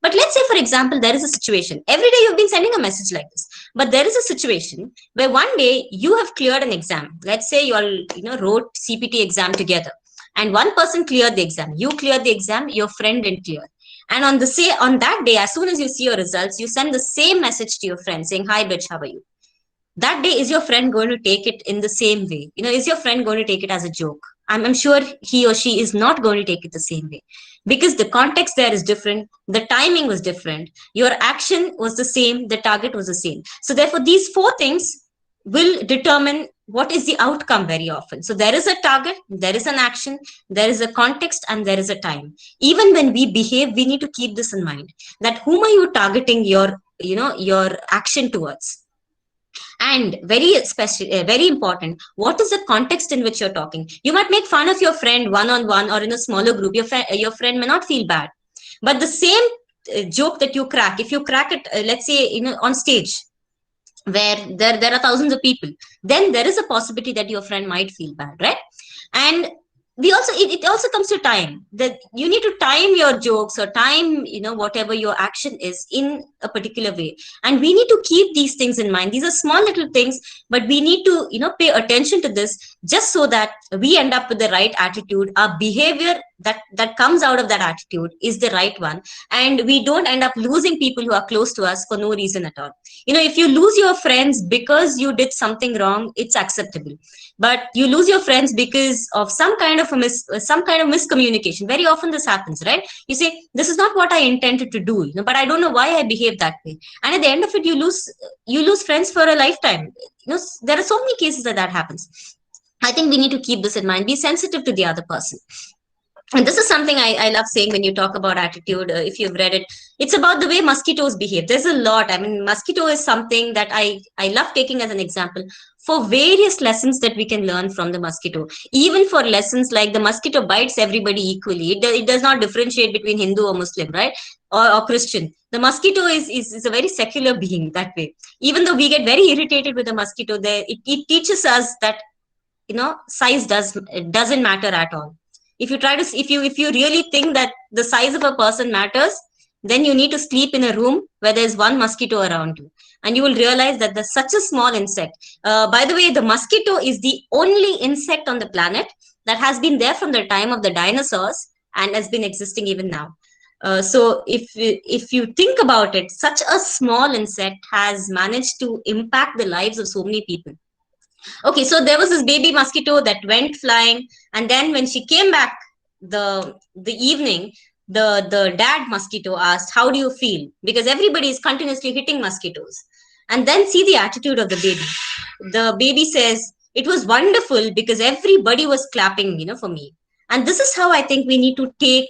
But let's say, for example, there is a situation. Every day you've been sending a message like this, but there is a situation where one day you have cleared an exam. Let's say you all wrote CPT exam together, and one person cleared the exam. You cleared the exam, your friend didn't clear. And on that day, as soon as you see your results, you send the same message to your friend saying, hi bitch, how are you? That day, is your friend going to take it in the same way? Is your friend going to take it as a joke? I'm sure he or she is not going to take it the same way, because the context there is different. The timing was different. Your action was the same. The target was the same. So therefore, these 4 things will determine what is the outcome very often. So there is a target, there is an action, there is a context, and there is a time. Even when we behave, we need to keep this in mind, that whom are you targeting your action towards? And very important, what is the context in which you're talking? You might make fun of your friend one-on-one or in a smaller group. Your friend may not feel bad, but the same joke that you crack, if you crack it, let's say on stage where there are thousands of people, then there is a possibility that your friend might feel bad, right? And it also comes to time, that you need to time your jokes or time whatever your action is in a particular way. And we need to keep these things in mind. These are small little things, but we need to pay attention to this, just so that we end up with the right attitude. Our behavior that comes out of that attitude is the right one, and we don't end up losing people who are close to us for no reason at all. If you lose your friends because you did something wrong, it's acceptable. But you lose your friends because of some kind of miscommunication. Very often this happens, right? You say, this is not what I intended to do, but I don't know why I behaved that way. And at the end of it, you lose friends for a lifetime. There are so many cases that happens. I think we need to keep this in mind. Be sensitive to the other person. And this is something I love saying when you talk about attitude. If you've read it, it's about the way mosquitoes behave. There's a lot. I mean, mosquito is something that I love taking as an example for various lessons that we can learn from the mosquito. Even for lessons like the mosquito bites everybody equally. It does not differentiate between Hindu or Muslim, right? Or Christian. The mosquito is a very secular being that way. Even though we get very irritated with the mosquito, it teaches us that size doesn't matter at all. If you really think that the size of a person matters, then you need to sleep in a room where there's one mosquito around you, and you will realize that there's such a small insect. By the way, the mosquito is the only insect on the planet that has been there from the time of the dinosaurs and has been existing even now. So if you think about it, such a small insect has managed to impact the lives of so many people. Okay, so there was this baby mosquito that went flying, and then when she came back the evening, the dad mosquito asked, how do you feel? Because everybody is continuously hitting mosquitoes. And then see the attitude of the baby. The baby says, it was wonderful because everybody was clapping, for me. And this is how I think we need to take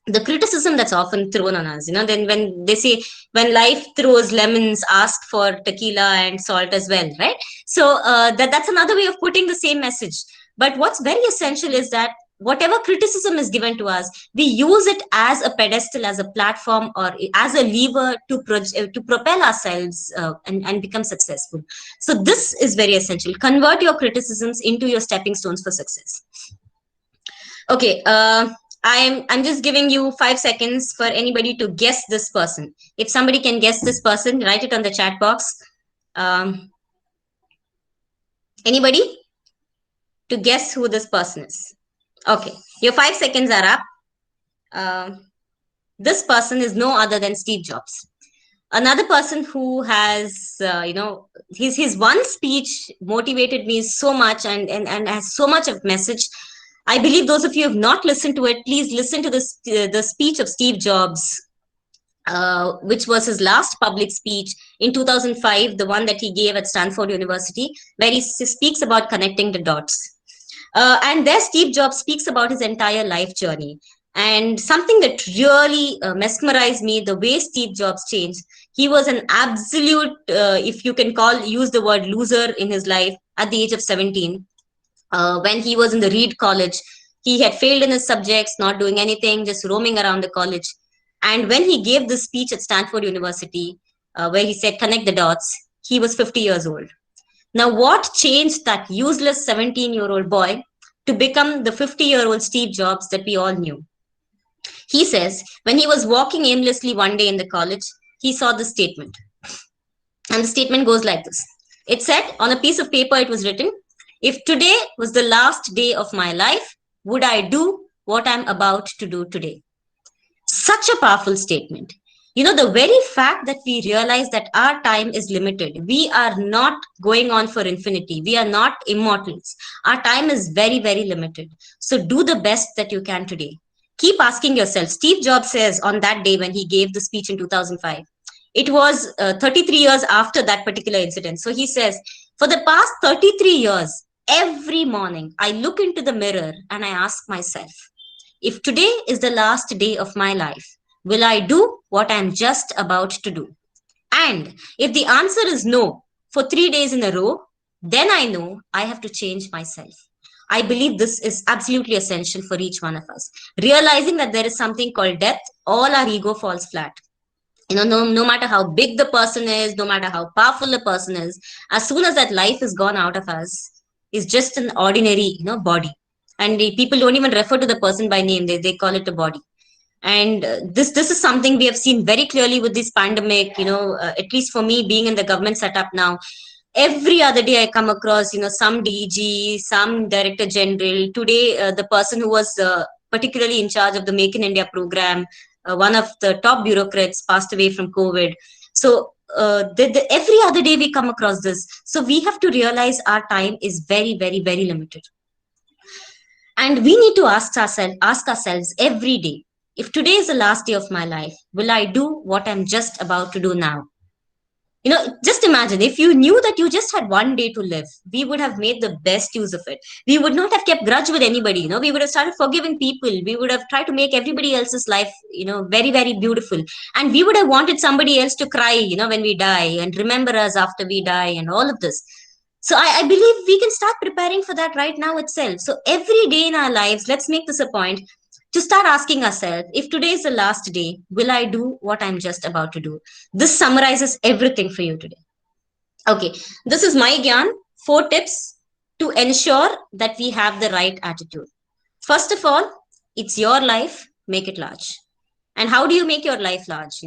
the criticism that's often thrown on us. Then when they say, when life throws lemons, ask for tequila and salt as well, right? So that's another way of putting the same message. But what's very essential is that whatever criticism is given to us, we use it as a pedestal, as a platform, or as a lever to propel ourselves and become successful. So this is very essential. Convert your criticisms into your stepping stones for success. Okay, I'm just giving you 5 seconds for anybody to guess this person. If somebody can guess this person, write it on the chat box. Anybody to guess who this person is? Okay, your 5 seconds are up. This person is no other than Steve Jobs. Another person who has, his one speech motivated me so much and has so much of message. I believe those of you who have not listened to it, please listen to the speech of Steve Jobs. which was his last public speech in 2005, the one that he gave at Stanford University, where he speaks about connecting the dots. And there, Steve Jobs speaks about his entire life journey. And something that really mesmerized me, the way Steve Jobs changed. He was an absolute, if you can use the word loser in his life at the age of 17. When he was in the Reed College, he had failed in his subjects, not doing anything, just roaming around the college. And when he gave this speech at Stanford University, where he said, connect the dots, he was 50 years old. Now, what changed that useless 17-year-old boy to become the 50-year-old Steve Jobs that we all knew? He says, when he was walking aimlessly one day in the college, he saw this statement. And the statement goes like this. It said, on a piece of paper, it was written, if today was the last day of my life, would I do what I'm about to do today? Such a powerful statement. You know, the very fact that we realize that our time is limited, we are not going on for infinity, we are not immortals. Our time is very, very limited. So do the best that you can today. Keep asking yourself. Steve Jobs says on that day when he gave the speech in 2005, it was 33 years after that particular incident. So he says, for the past 33 years, every morning I look into the mirror and I ask myself, if today is the last day of my life, will I do what I'm just about to do? And if the answer is no for 3 days in a row, then I know I have to change myself. I believe this is absolutely essential for each one of us. Realizing that there is something called death, all our ego falls flat. You know, no matter how big the person is, no matter how powerful the person is, as soon as that life is gone out of us, is just an ordinary, body. And people don't even refer to the person by name; they call it a body. And this is something we have seen very clearly with this pandemic. At least for me, being in the government setup now, every other day I come across, some DG, some director general. Today, the person who was particularly in charge of the Make in India program, one of the top bureaucrats, passed away from COVID. So every other day we come across this. So we have to realize our time is very, very, very limited. And we need to ask ourselves every day, if today is the last day of my life, will I do what I'm just about to do now? Just imagine if you knew that you just had one day to live, we would have made the best use of it. We would not have kept grudge with anybody. We would have started forgiving people. We would have tried to make everybody else's life, very, very beautiful. And we would have wanted somebody else to cry, when we die, and remember us after we die, and all of this. So I believe we can start preparing for that right now itself. So every day in our lives, let's make this a point to start asking ourselves, if today is the last day, will I do what I'm just about to do? This summarizes everything for you today. Okay, this is my Gyan, 4 tips to ensure that we have the right attitude. First of all, it's your life, make it large. And how do you make your life large?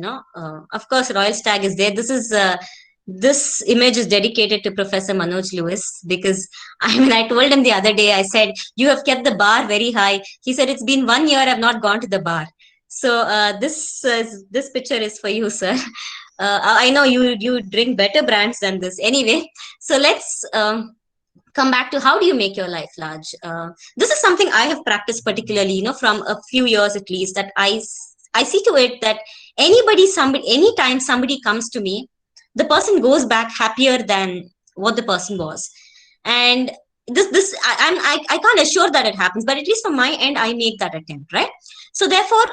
Of course, Royal Stag is there. This image is dedicated to Professor Manoj Lewis, because I told him the other day, I said, you have kept the bar very high. He said, it's been 1 year, I've not gone to the bar. So this picture is for you, sir. I know you drink better brands than this. Anyway, so let's come back to how do you make your life large. This is something I have practiced particularly, from a few years at least, that I see to it that anytime somebody comes to me, the person goes back happier than what the person was. And I can't assure that it happens, but at least from my end, I make that attempt, right? So therefore,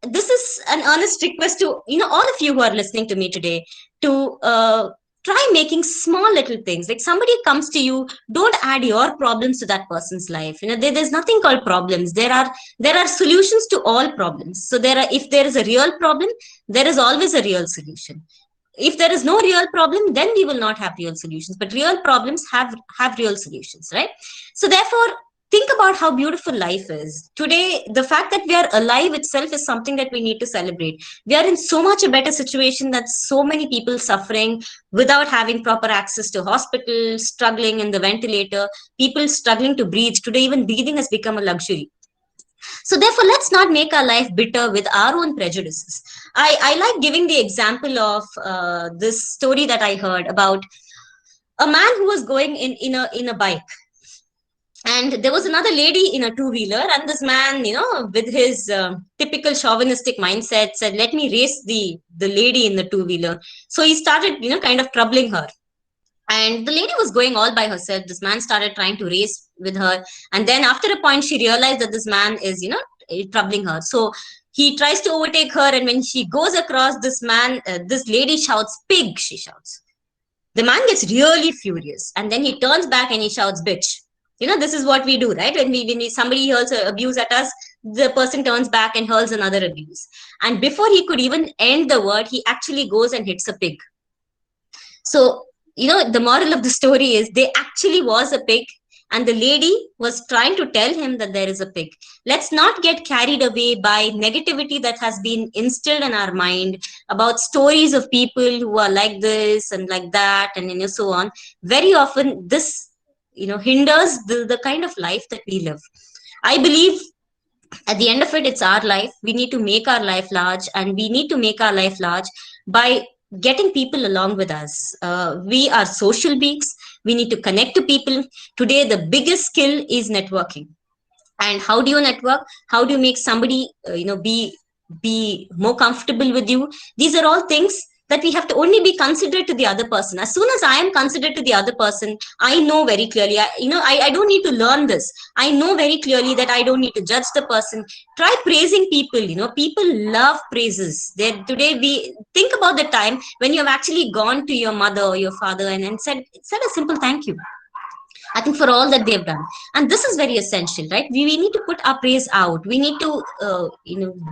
this is an earnest request to, all of you who are listening to me today, to try making small little things. Like somebody comes to you, don't add your problems to that person's life. There's nothing called problems. There are solutions to all problems. So if there is a real problem, there is always a real solution. If there is no real problem, then we will not have real solutions. But real problems have real solutions, right? So therefore, think about how beautiful life is. Today, the fact that we are alive itself is something that we need to celebrate. We are in so much a better situation that so many people suffering without having proper access to hospitals, struggling in the ventilator, people struggling to breathe. Today, even breathing has become a luxury. So therefore, let's not make our life bitter with our own prejudices. I like giving the example of this story that I heard about a man who was going in a bike. And there was another lady in a two-wheeler, and this man, with his typical chauvinistic mindset, said, "Let me race the lady in the two-wheeler." So he started, kind of troubling her. And the lady was going all by herself. This man started trying to race with her, and then after a point, she realized that this man is, troubling her. So he tries to overtake her, and when she goes across, this lady shouts, "Pig!" She shouts. The man gets really furious, and then he turns back and he shouts, "Bitch." This is what we do, right? When somebody hurls abuse at us, the person turns back and hurls another abuse. And before he could even end the word, he actually goes and hits a pig. So, the moral of the story is there actually was a pig, and the lady was trying to tell him that there is a pig. Let's not get carried away by negativity that has been instilled in our mind about stories of people who are like this and like that, and so on. Very often, this hinders the kind of life that we live. I believe at the end of it, it's our life. We need to make our life large, and we need to make our life large by getting people along with us. We are social beings. We need to connect to people. Today, the biggest skill is networking. And how do you network? How do you make somebody, be more comfortable with you? These are all things that we have to only be considerate to the other person. As soon as I am considerate to the other person, I know very clearly, I don't need to learn this. I know very clearly that I don't need to judge the person. Try praising people. People love praises. Today, we think about the time when you have actually gone to your mother or your father and said a simple thank you. I think for all that they've done. And this is very essential, right? We need to put our praise out. We need to,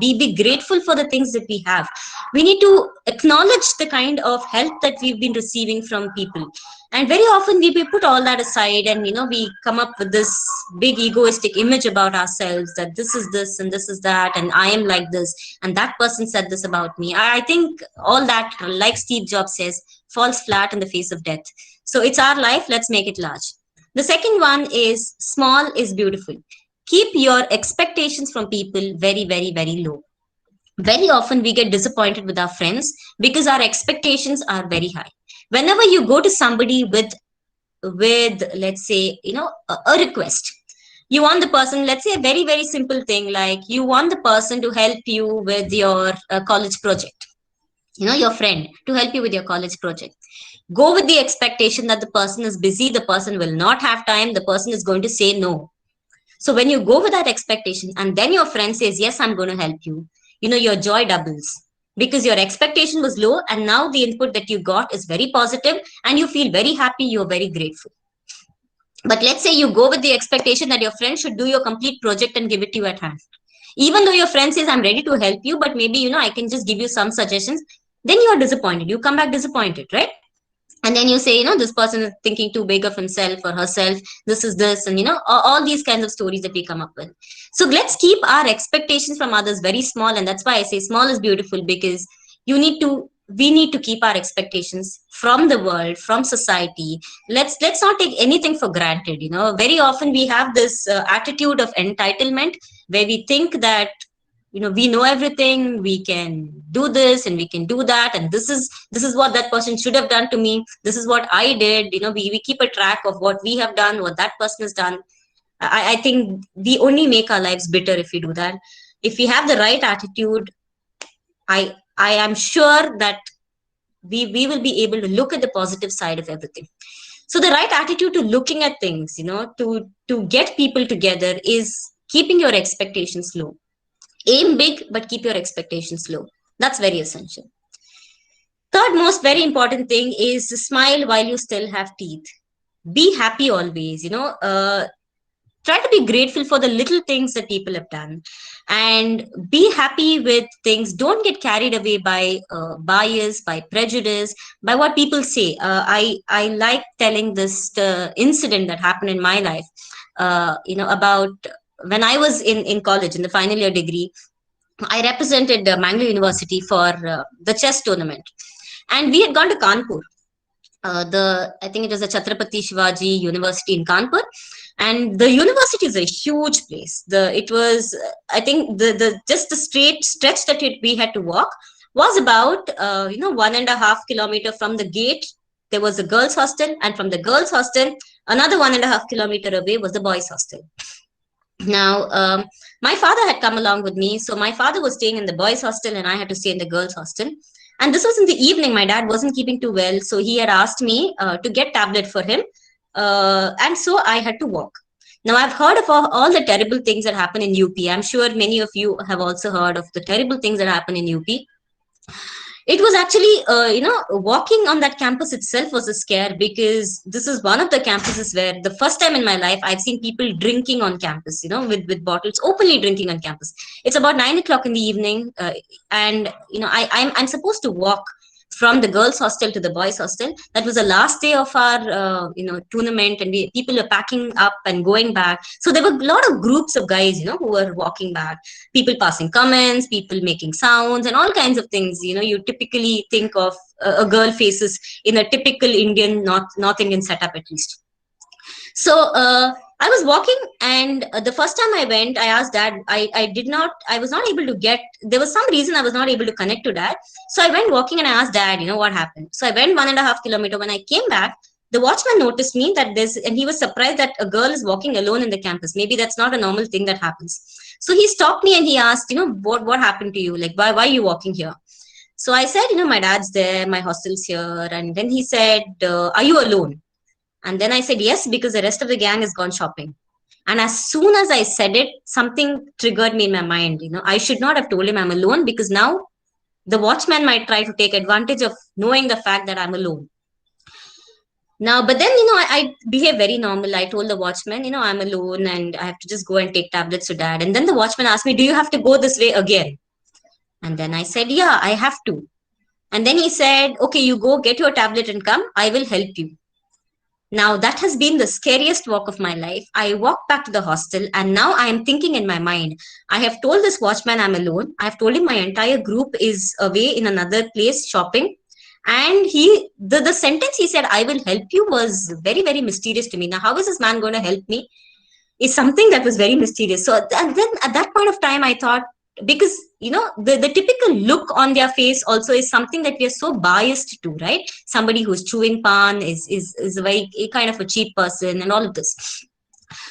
be grateful for the things that we have. We need to acknowledge the kind of help that we've been receiving from people. And very often we put all that aside, and, we come up with this big egoistic image about ourselves, that this is this and this is that, and I am like this, and that person said this about me. I think all that, like Steve Jobs says, falls flat in the face of death. So it's our life. Let's make it large. The second one is small is beautiful. Keep your expectations from people very, very, very low. Very often we get disappointed with our friends because our expectations are very high. Whenever you go to somebody with let's say, a request, you want the person, let's say a very, very simple thing, like you want the person to help you with your college project, your friend to help you with your college project. Go with the expectation that the person is busy, the person will not have time, the person is going to say no. So when you go with that expectation and then your friend says, yes, I'm going to help you, your joy doubles because your expectation was low, and now the input that you got is very positive and you feel very happy, you're very grateful. But let's say you go with the expectation that your friend should do your complete project and give it to you at hand. Even though your friend says, I'm ready to help you, but maybe, I can just give you some suggestions, then you are disappointed. You come back disappointed, right? And then you say, this person is thinking too big of himself or herself. This is this, and, all these kinds of stories that we come up with. So let's keep our expectations from others very small. And that's why I say small is beautiful, because we need to keep our expectations from the world, from society. Let's not take anything for granted. Very often we have this attitude of entitlement where we think that, we know everything, we can do this and we can do that, and this is what that person should have done to me, this is what I did. We keep a track of what we have done, what that person has done. I think we only make our lives bitter if we do that. If we have the right attitude, I am sure that we will be able to look at the positive side of everything. So the right attitude to looking at things, to get people together, is keeping your expectations low. Aim big, but keep your expectations low. That's very essential. Third most very important thing is smile while you still have teeth. Be happy always. Try to be grateful for the little things that people have done, and be happy with things. Don't get carried away by bias, by prejudice, by what people say. I like telling this incident that happened in my life. About when I was in college in the final year degree, I represented Mangalore University for the chess tournament, and we had gone to Kanpur. I think it was the Chhatrapati Shivaji University in Kanpur, and the university is a huge place. It was, I think, the just the straight stretch that we had to walk was about 1.5 kilometers from the gate there was a girls' hostel, and from the girls' hostel, another 1.5 kilometer away was the boys' hostel. Now, my father had come along with me, so my father was staying in the boys' hostel, and I had to stay in the girls' hostel. And this was in the evening. My dad wasn't keeping too well, so he had asked me to get tablet for him, and so I had to walk. Now, I've heard of all the terrible things that happen in UP. I'm sure many of you have also heard of the terrible things that happen in UP. It was actually, walking on that campus itself was a scare, because this is one of the campuses where the first time in my life I've seen people drinking on campus, with bottles, openly drinking on campus. It's about 9 o'clock in the evening, and I'm supposed to walk from the girls' hostel to the boys' hostel. That was the last day of our tournament, and people were packing up and going back. So there were a lot of groups of guys, who were walking back. People passing comments, people making sounds, and all kinds of things. You typically think of a girl faces in a typical Indian, North Indian setup, at least. So I was walking, and the first time I went, I asked Dad. I was not able to get. There was some reason I was not able to connect to Dad. So I went walking, and I asked Dad, what happened. So I went 1.5 kilometer. When I came back, the watchman noticed me and he was surprised that a girl is walking alone in the campus. Maybe that's not a normal thing that happens. So he stopped me and he asked, what happened to you? Like, why are you walking here? So I said, my dad's there, my hostel's here. And then he said, are you alone? And then I said, yes, because the rest of the gang has gone shopping. And as soon as I said it, something triggered me in my mind. I should not have told him I'm alone, because now the watchman might try to take advantage of knowing the fact that I'm alone. Now, but then, I behave very normal. I told the watchman, I'm alone and I have to just go and take tablets to Dad. And then the watchman asked me, do you have to go this way again? And then I said, yeah, I have to. And then he said, okay, you go get your tablet and come. I will help you. Now, that has been the scariest walk of my life. I walked back to the hostel, and now I am thinking in my mind, I have told this watchman I'm alone. I have told him my entire group is away in another place shopping. And the sentence he said, I will help you, was very, very mysterious to me. Now, how is this man going to help me? Is something that was very mysterious. So and then at that point of time, I thought, because the typical look on their face also is something that we are so biased to, right? Somebody who's chewing pan is a very kind of a cheap person, and all of this.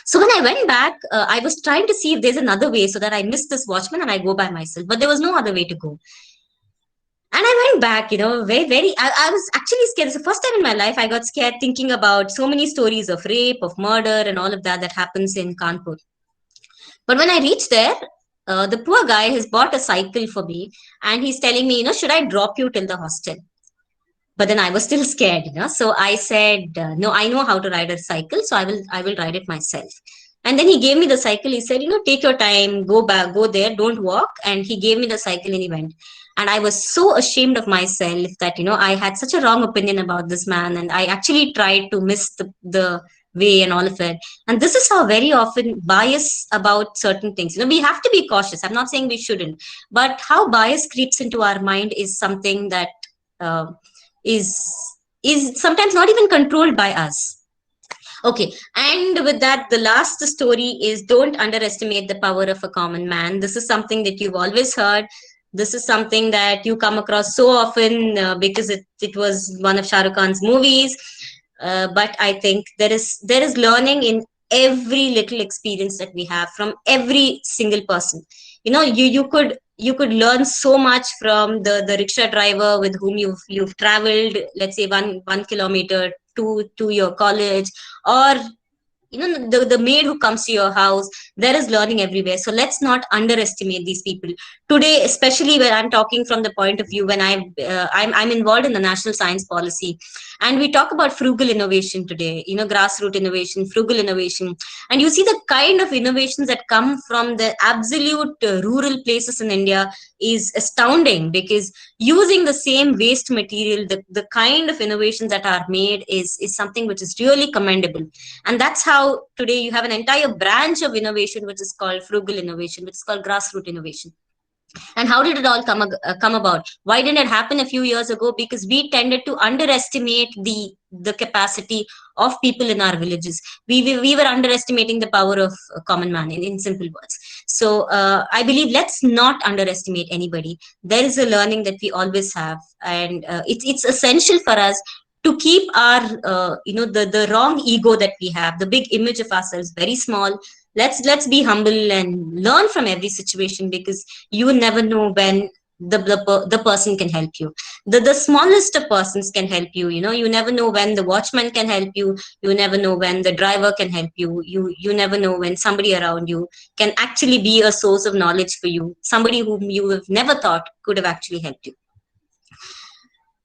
So when I went back, I was trying to see if there's another way so that I miss this watchman and I go by myself, but there was no other way to go. And I went back, very, very, I was actually scared. It's the first time in my life I got scared thinking about so many stories of rape, of murder, and all of that happens in Kanpur. But when I reached there, the poor guy has bought a cycle for me, and he's telling me, should I drop you till the hostel? But then I was still scared, So I said, no, I know how to ride a cycle, so I will ride it myself. And then he gave me the cycle. He said, take your time, go back, go there, don't walk. And he gave me the cycle and he went. And I was so ashamed of myself that, I had such a wrong opinion about this man. And I actually tried to miss the way and all of it. And this is how very often bias about certain things, we have to be cautious. I'm not saying we shouldn't, but how bias creeps into our mind is something that is sometimes not even controlled by us. Okay, and with that, the last story is, don't underestimate the power of a common man. This is something that you've always heard. This is something that you come across so often because it was one of Shah Rukh Khan's movies. But I think there is learning in every little experience that we have from every single person. You could learn so much from the rickshaw driver with whom you've traveled, let's say 1 kilometer to your college, or the maid who comes to your house. There is learning everywhere. So let's not underestimate these people. Today, especially when I'm talking from the point of view when I'm involved in the national science policy, and we talk about frugal innovation today, grassroots innovation, frugal innovation, and you see the kind of innovations that come from the absolute rural places in India is astounding, because using the same waste material, the kind of innovations that are made is something which is really commendable. And that's how today you have an entire branch of innovation which is called frugal innovation, which is called grassroots innovation. And how did it all come about? Why didn't it happen a few years ago? Because we tended to underestimate the capacity of people in our villages. We were underestimating the power of a common man, in simple words. So I believe let's not underestimate anybody. There is a learning that we always have, and it's essential for us to keep our the wrong ego that we have, the big image of ourselves very small. Let's be humble and learn from every situation, because you never know when the person can help you. The smallest of persons can help you. You never know when the watchman can help you. You never know when the driver can help you. You never know when somebody around you can actually be a source of knowledge for you, somebody whom you have never thought could have actually helped you.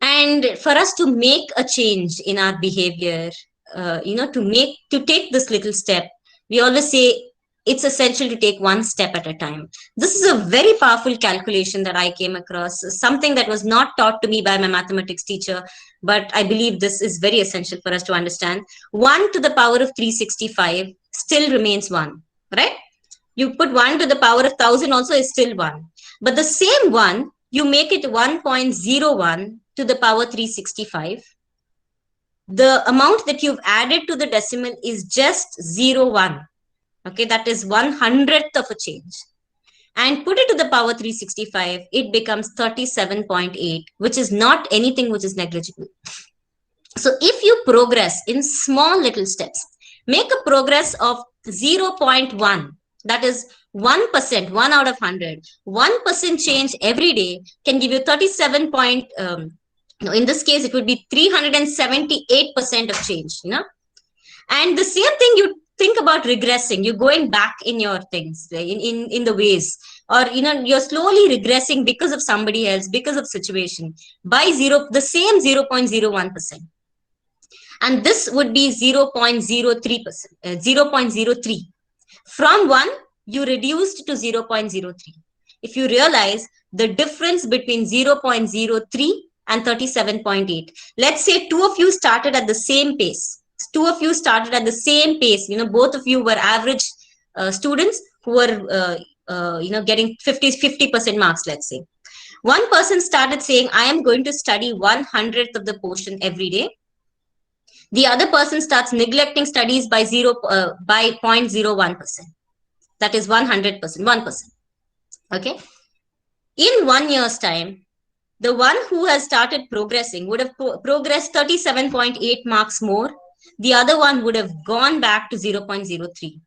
And for us to make a change in our behavior, to take this little step, we always say it's essential to take one step at a time. This is a very powerful calculation that I came across, something that was not taught to me by my mathematics teacher, but I believe this is very essential for us to understand. 1 to the power of 365 still remains 1, right? You put 1 to the power of 1000 also is still 1. But the same 1, you make it 1.01 to the power 365. The amount that you've added to the decimal is just 0.1. Okay, that is 1/100th of a change. And put it to the power 365, it becomes 37.8, which is not anything which is negligible. So if you progress in small little steps, make a progress of 0.1, that is 1%, 1 out of 100. 1% change every day can give you 37 point, in this case, it would be 378% of change, And the same thing, you think about regressing, you're going back in your things, in the ways, or, you're slowly regressing because of somebody else, because of situation, by the same 0.01%. And this would be 0.03%, 0.03. From 1, you reduced to 0.03. If you realize the difference between 0.03 and 37.8, let's say 2 of you started at the same pace. 2 of you started at the same pace. Both of you were average students who were, getting 50% marks, let's say. One person started saying, I am going to study 1/100th of the portion every day. The other person starts neglecting studies by 0.01%. That is 100%, 1%. Okay. In 1 year's time, the one who has started progressing would have progressed 37.8 marks more. The other one would have gone back to 0.03.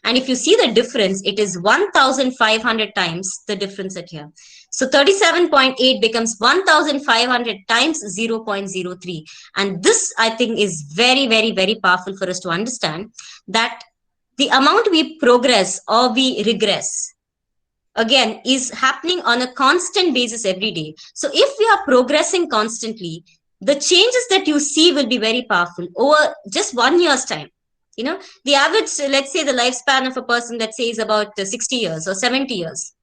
And if you see the difference, it is 1,500 times the difference at here. So 37.8 becomes 1,500 times 0.03. And this, I think, is very, very, very powerful for us to understand that the amount we progress or we regress, again, is happening on a constant basis every day. So if we are progressing constantly, the changes that you see will be very powerful over just 1 year's time. The average, let's say the lifespan of a person, let's say, is about 60 years or 70 years.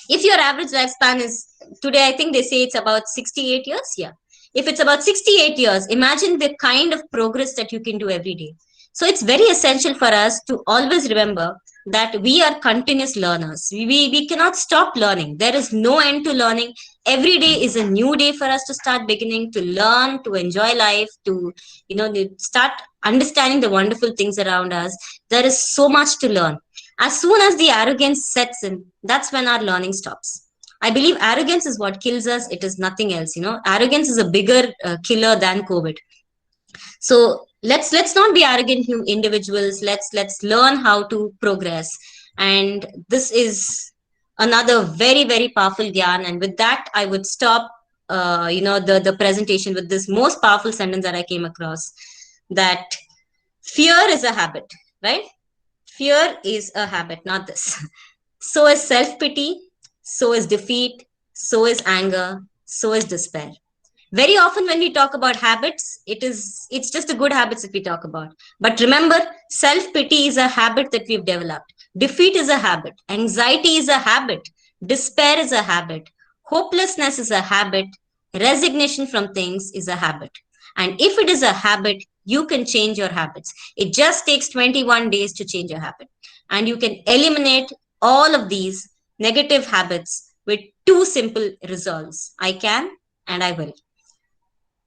If your average lifespan is today, I think they say it's about 68 years. Yeah. If it's about 68 years, imagine the kind of progress that you can do every day. So it's very essential for us to always remember that we are continuous learners. We cannot stop learning. There is no end to learning. Every day is a new day for us to start beginning to learn, to enjoy life, to start understanding the wonderful things around us. There is so much to learn. As soon as the arrogance sets in, that's when our learning stops. I believe arrogance is what kills us. It is nothing else. Arrogance is a bigger killer than COVID. So let's not be arrogant individuals. Let's learn how to progress. And this is another very, very powerful gyan. And with that, I would stop the presentation with this most powerful sentence that I came across, that fear is a habit, right? Fear is a habit, not this. So is self-pity, so is defeat, so is anger, so is despair. Very often when we talk about habits, it's just the good habits that we talk about. But remember, self-pity is a habit that we've developed. Defeat is a habit. Anxiety is a habit. Despair is a habit. Hopelessness is a habit. Resignation from things is a habit. And if it is a habit, you can change your habits. It just takes 21 days to change your habit. And you can eliminate all of these negative habits with 2 simple resolves. I can and I will.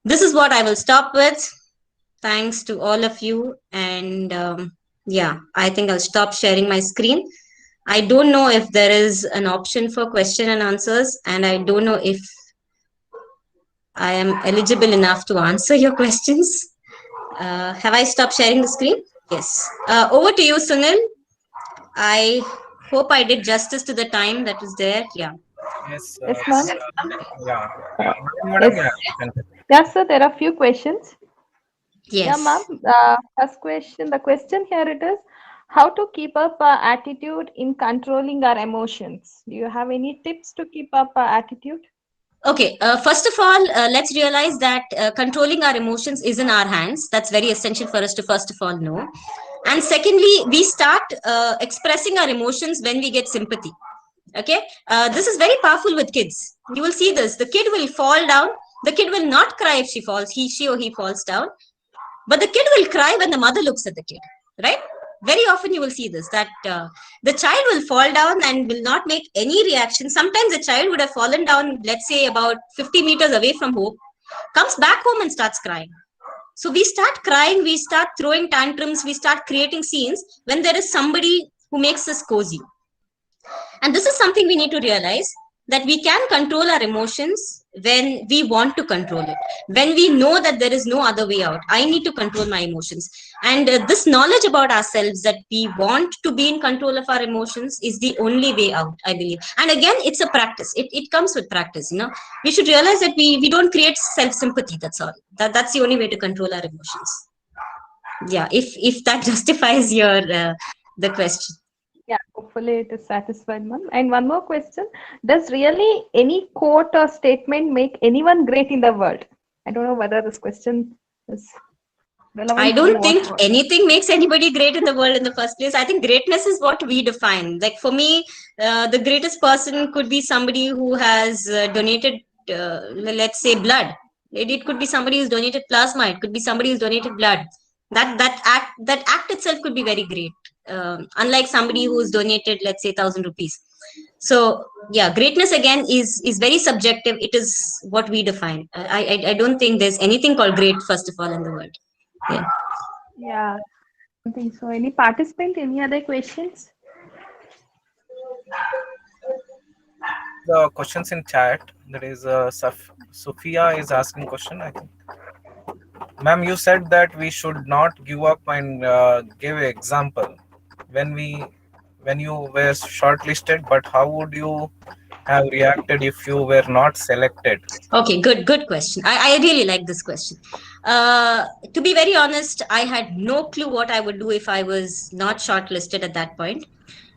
This is what I will stop with. Thanks to all of you. And I think I'll stop sharing my screen. I don't know if there is an option for question and answers. And I don't know if I am eligible enough to answer your questions. Have I stopped sharing the screen? Yes. Over to you, Sunil. I hope I did justice to the time that was there. Yeah. Yes, Yes, ma'am. yeah. Yes. Madam, yeah, you can. Yes, sir. There are a few questions. Yeah, Yes. ma'am. First question. The question here it is, how to keep up our attitude in controlling our emotions? Do you have any tips to keep up our attitude? Okay, first of all, let's realize that controlling our emotions is in our hands. That's very essential for us to first of all know. And secondly, we start expressing our emotions when we get sympathy. Okay, this is very powerful with kids. You will see this. The kid will fall down. The kid will not cry if she or he falls down. But the kid will cry when the mother looks at the kid, right? Very often you will see this, that the child will fall down and will not make any reaction. Sometimes the child would have fallen down, let's say about 50 meters away from home, comes back home and starts crying. So we start crying, we start throwing tantrums, we start creating scenes when there is somebody who makes us cozy. And this is something we need to realize, that we can control our emotions when we want to control it. When we know that there is no other way out, I need to control my emotions. And this knowledge about ourselves, that we want to be in control of our emotions, is the only way out, I believe. And again, it's a practice. It comes with practice. We should realize that we don't create self-sympathy. That's all. That's the only way to control our emotions. Yeah, if that justifies your the question. Yeah, hopefully it is satisfied, ma'am. And one more question. Does really any quote or statement make anyone great in the world? I don't know whether this question is relevant. I to don't what think world. anything makes anybody great in the world in the first place. I think greatness is what we define. Like for me, the greatest person could be somebody who has donated, let's say, blood. It could be somebody who's donated plasma. It could be somebody who's donated blood. That act itself could be very great. Unlike somebody who's donated, let's say, 1,000 rupees. So yeah, greatness again is very subjective. It is what we define. I don't think there's anything called great, first of all, in the world. Yeah. Yeah, I don't think so. Any participant? Any other questions? The questions in chat. There is Sophia is asking question, I think. Ma'am, you said that we should not give up and give an example when you were shortlisted. But how would you have reacted if you were not selected? Okay, good question. I really like this question. To be very honest, I had no clue what I would do if I was not shortlisted at that point.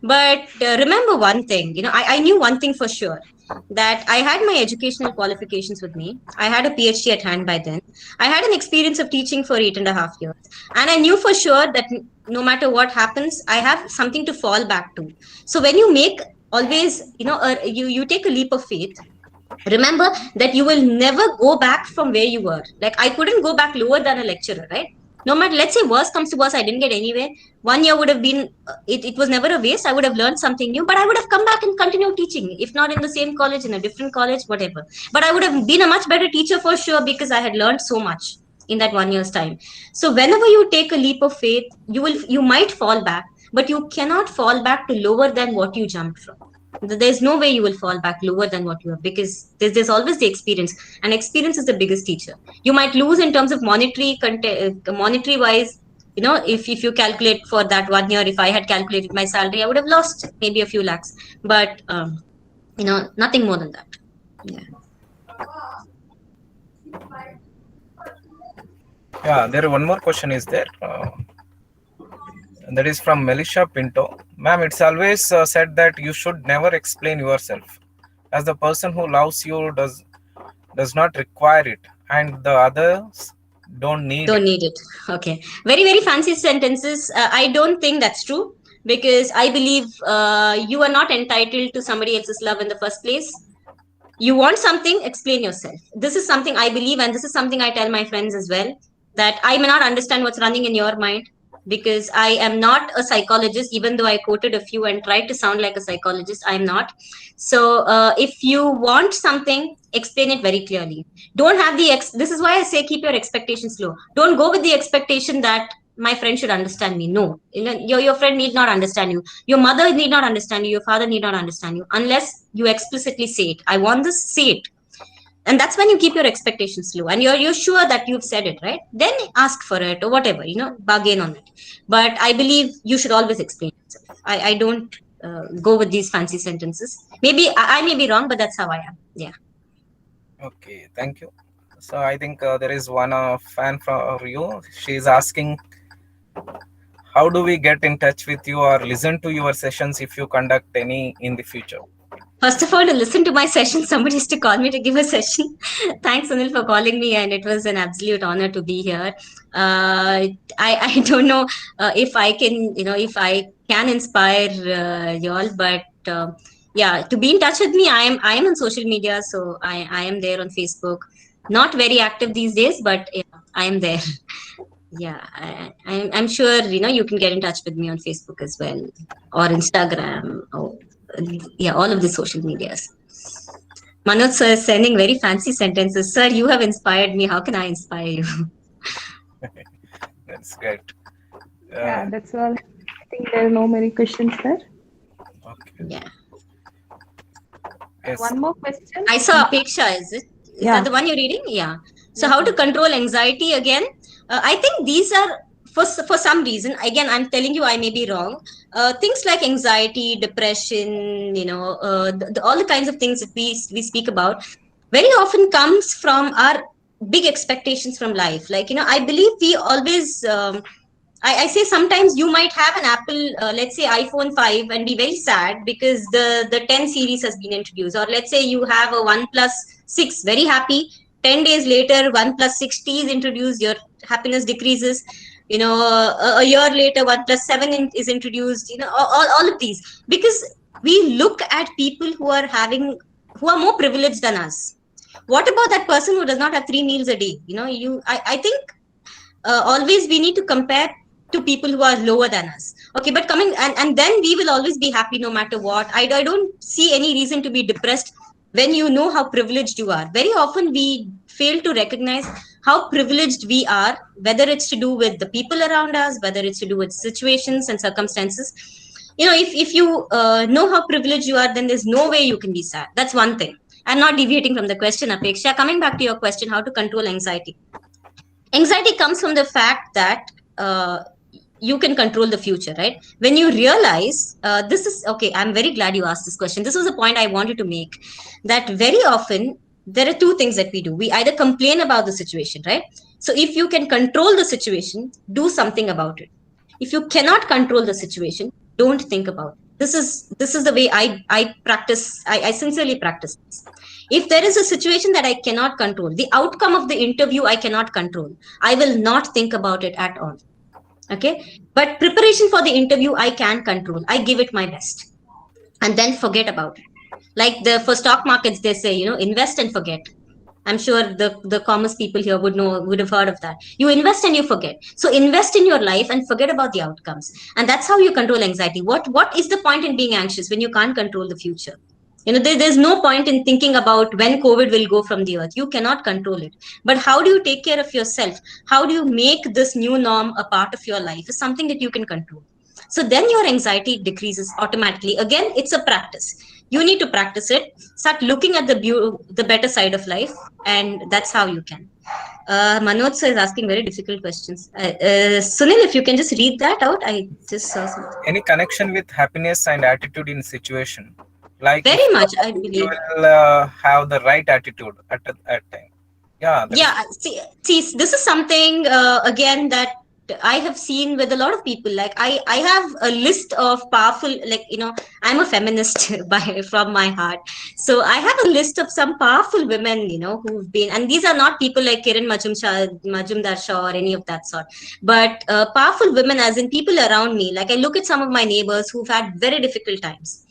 But remember one thing, I knew one thing for sure, that I had my educational qualifications with me. I had a PhD at hand by then. I had an experience of teaching for 8.5 years. And I knew for sure that no matter what happens, I have something to fall back to. So when you make always, you take a leap of faith, remember that you will never go back from where you were. Like I couldn't go back lower than a lecturer, right? No matter, let's say worst comes to worst, I didn't get anywhere. 1 year would have been, it was never a waste. I would have learned something new, but I would have come back and continued teaching, if not in the same college, in a different college, whatever. But I would have been a much better teacher for sure, because I had learned so much in that 1 year's time. So whenever you take a leap of faith, you might fall back, but you cannot fall back to lower than what you jumped from. There's no way you will fall back lower than what you are, because there's always the experience, and experience is the biggest teacher. You might lose in terms of monetary wise. If you calculate for that 1 year, if I had calculated my salary, I would have lost maybe a few lakhs, but nothing more than that. Yeah, there one more question is there. That is from Melisha Pinto. Ma'am, it's always said that you should never explain yourself, as the person who loves you does not require it, and the others don't need it. Okay, very fancy sentences. I don't think that's true, because I believe you are not entitled to somebody else's love in the first place. You want something, explain yourself. This is something I believe, and this is something I tell my friends as well, that I may not understand what's running in your mind, because I am not a psychologist, even though I quoted a few and tried to sound like a psychologist. I'm not. So if you want something, explain it very clearly. Don't have this is why I say keep your expectations low. Don't go with the expectation that my friend should understand me. No, your friend need not understand you. Your mother need not understand you. Your father need not understand you, unless you explicitly say it. I want this, say it. And that's when you keep your expectations low and you're sure that you've said it right, then ask for it or whatever, bargain on it. But I believe you should always explain yourself. I don't go with these fancy sentences. Maybe I may be wrong, but that's how I am. Yeah. Okay, thank you. So I think there is one fan for you. She's asking, how do we get in touch with you or listen to your sessions if you conduct any in the future? First of all, to listen to my session, somebody has to call me to give a session. Thanks, Sunil, for calling me, and it was an absolute honor to be here. I don't know if I can inspire y'all, but yeah, to be in touch with me, I am on social media, so I am there on Facebook. Not very active these days, but yeah, I am there. Yeah, I'm sure you can get in touch with me on Facebook as well, or Instagram, or yeah, all of the social medias. Manoj sir is sending very fancy sentences. Sir, you have inspired me. How can I inspire you? That's great. Yeah, that's all. I think there are no many questions there. Okay. Yeah. Yes. One more question. I saw Apeksha. Is Yeah. that the one you're reading? Yeah. So how to control anxiety again? I think these are for some reason. Again, I'm telling you, I may be wrong. Things like anxiety, depression, all the kinds of things that we speak about, very often comes from our big expectations from life. Like I believe we always. I say sometimes you might have an Apple, let's say iPhone 5, and be very sad because the 10 series has been introduced. Or let's say you have a OnePlus 6, very happy. 10 days later, OnePlus 6T is introduced, your happiness decreases. A year later, OnePlus 7 is introduced, all of these. Because we look at people who are more privileged than us. What about that person who does not have 3 meals a day? I think always we need to compare to people who are lower than us. Okay, but coming and then we will always be happy no matter what. I don't see any reason to be depressed when you know how privileged you are. Very often we fail to recognize how privileged we are, whether it's to do with the people around us, whether it's to do with situations and circumstances. If you know how privileged you are, then there's no way you can be sad. That's one thing. I'm not deviating from the question, Apeksha. Coming back to your question, how to control anxiety. Anxiety comes from the fact that you can control the future, right? When you realize this is okay, I'm very glad you asked this question. This was a point I wanted to make, that very often there are two things that we do. We either complain about the situation, right? So if you can control the situation, do something about it. If you cannot control the situation, don't think about it. This is the way I practice. I sincerely practice this. If there is a situation that I cannot control, the outcome of the interview I cannot control, I will not think about it at all. Okay, but preparation for the interview I can control. I give it my best and then forget about it. Like for stock markets, they say invest and forget. I'm sure the commerce people here would have heard of that. You invest and you forget. So invest in your life and forget about the outcomes, and that's how you control anxiety. What is the point in being anxious when you can't control the future? There's no point in thinking about when COVID will go from the earth. You cannot control it. But how do you take care of yourself? How do you make this new norm a part of your life is something that you can control. So then your anxiety decreases automatically. Again, it's a practice. You need to practice it. Start looking at the better side of life, and that's how you can. Manoj sir is asking very difficult questions. Sunil, if you can just read that out. I just saw something. Any connection with happiness and attitude in situation? Like very much, I believe. You will have the right attitude at time. Yeah. See, this is something again that I have seen with a lot of people. Like I have a list of powerful, I'm a feminist from my heart. So I have a list of some powerful women, who've been, and these are not people like Kiran Majumdar Shaw or any of that sort, but powerful women as in people around me. Like I look at some of my neighbors who've had very difficult times,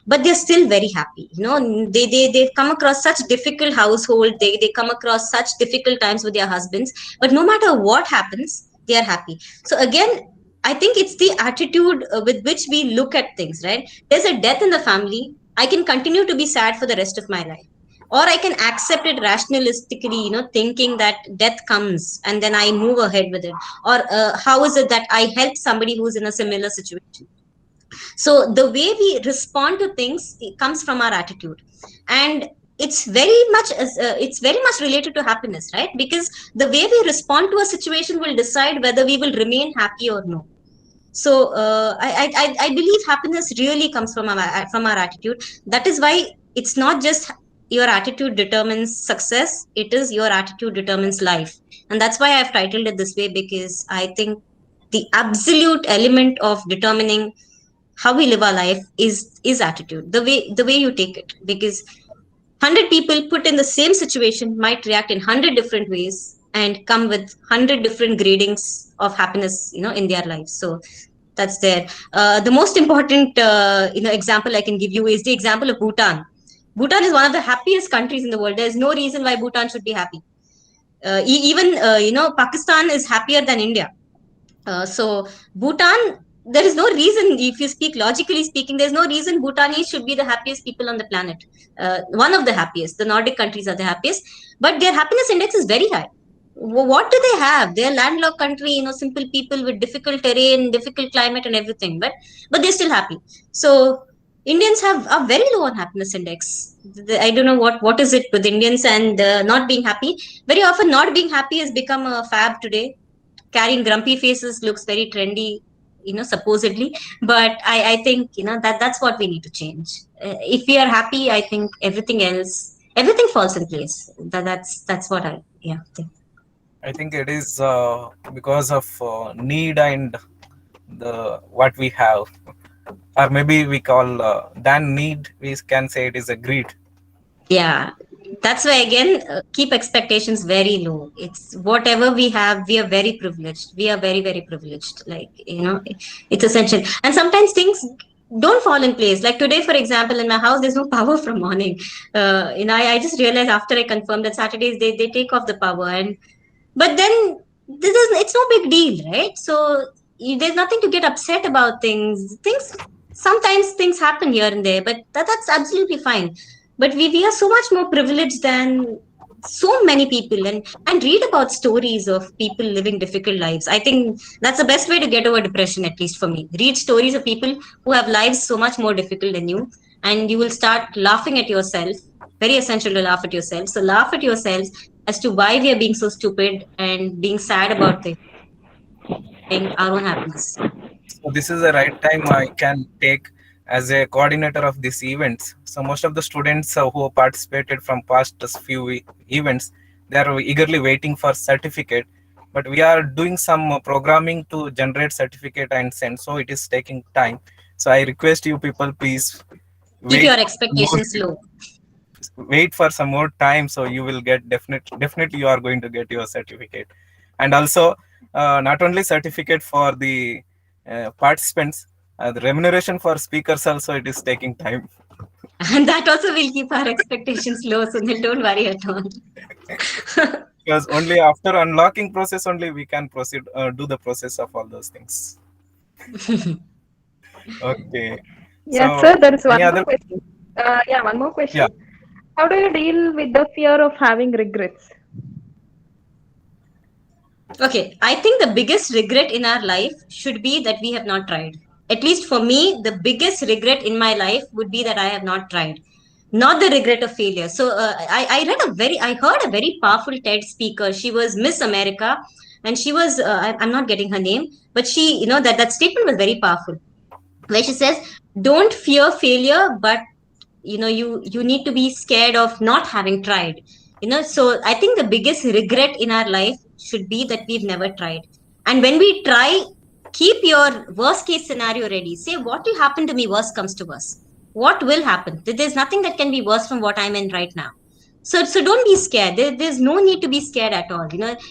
but they're still very happy. They've come across such difficult household. They come across such difficult times with their husbands, but no matter what happens, they are happy. So again, I think it's the attitude with which we look at things, right? There's a death in the family. I can continue to be sad for the rest of my life, or I can accept it rationalistically, thinking that death comes and then I move ahead with it. Or how is it that I help somebody who's in a similar situation? So the way we respond to things, it comes from our attitude. And it's very much related to happiness, right? Because the way we respond to a situation will decide whether we will remain happy or no. So I believe happiness really comes from our attitude. That is why it's not just your attitude determines success, it is your attitude determines life. And that's why I've titled it this way, because I think the absolute element of determining how we live our life is attitude, the way you take it. Because 100 people put in the same situation might react in 100 different ways and come with 100 different gradings of happiness, in their lives. So that's there. The most important example I can give you is the example of Bhutan. Bhutan is one of the happiest countries in the world. There's no reason why Bhutan should be happy. Even Pakistan is happier than India. So Bhutan, there is no reason, if you speak logically speaking, there's no reason Bhutanese should be the happiest people on the planet. One of the happiest. The Nordic countries are the happiest, but their happiness index is very high. What do they have? They're a landlocked country, simple people with difficult terrain, difficult climate, and everything. But they're still happy. So Indians are very low on happiness index. I don't know what is it with Indians and not being happy. Very often, not being happy has become a fab today. Carrying grumpy faces looks very trendy, supposedly. But I think that's what we need to change. If we are happy, I think everything falls in place. That's what I think. I think it is because of need and the what we have, or maybe we call than need. We can say it is a greed. Yeah, that's why again, keep expectations very low. It's whatever we have, we are very privileged. We are very, very privileged. Like, it's essential. And sometimes things don't fall in place. Like today, for example, in my house, there's no power from morning. I just realized after I confirmed that Saturdays they take off the power, but then it's no big deal, right? So there's nothing to get upset about sometimes things happen here and there, but that's absolutely fine. But we are so much more privileged than so many people, and read about stories of people living difficult lives. I think that's the best way to get over depression, at least for me. Read stories of people who have lives so much more difficult than you, and you will start laughing at yourself. Very essential to laugh at yourself. So laugh at yourselves as to why we are being so stupid and being sad about things, our own happiness. So this is the right time I can take as a coordinator of these events. So most of the students who participated from past few events, they are eagerly waiting for certificate. But we are doing some programming to generate certificate and send. So it is taking time. So I request you people, please Keep your expectations low. Wait for some more time, so you will get definitely you are going to get your certificate. And also not only certificate for the participants, the remuneration for speakers also, it is taking time. And that also will keep our expectations low, so don't worry at all. Because only after unlocking process only we can proceed, do the process of all those things. Okay. Yes, So, sir. There is one any more other- question. One more question. Yeah. How do you deal with the fear of having regrets? Okay, I think the biggest regret in our life should be that we have not tried. At least for me, the biggest regret in my life would be that I have not tried, not the regret of failure. So I heard a very powerful TED speaker. She was Miss America, and she was I'm not getting her name, but she, that statement was very powerful, where she says, "Don't fear failure, but you need to be scared of not having tried." So I think the biggest regret in our life should be that we've never tried. And when we try, keep your worst case scenario ready. Say, what will happen to me? Worst comes to worst. What will happen? There's nothing that can be worse from what I'm in right now. So don't be scared. There's no need to be scared at all.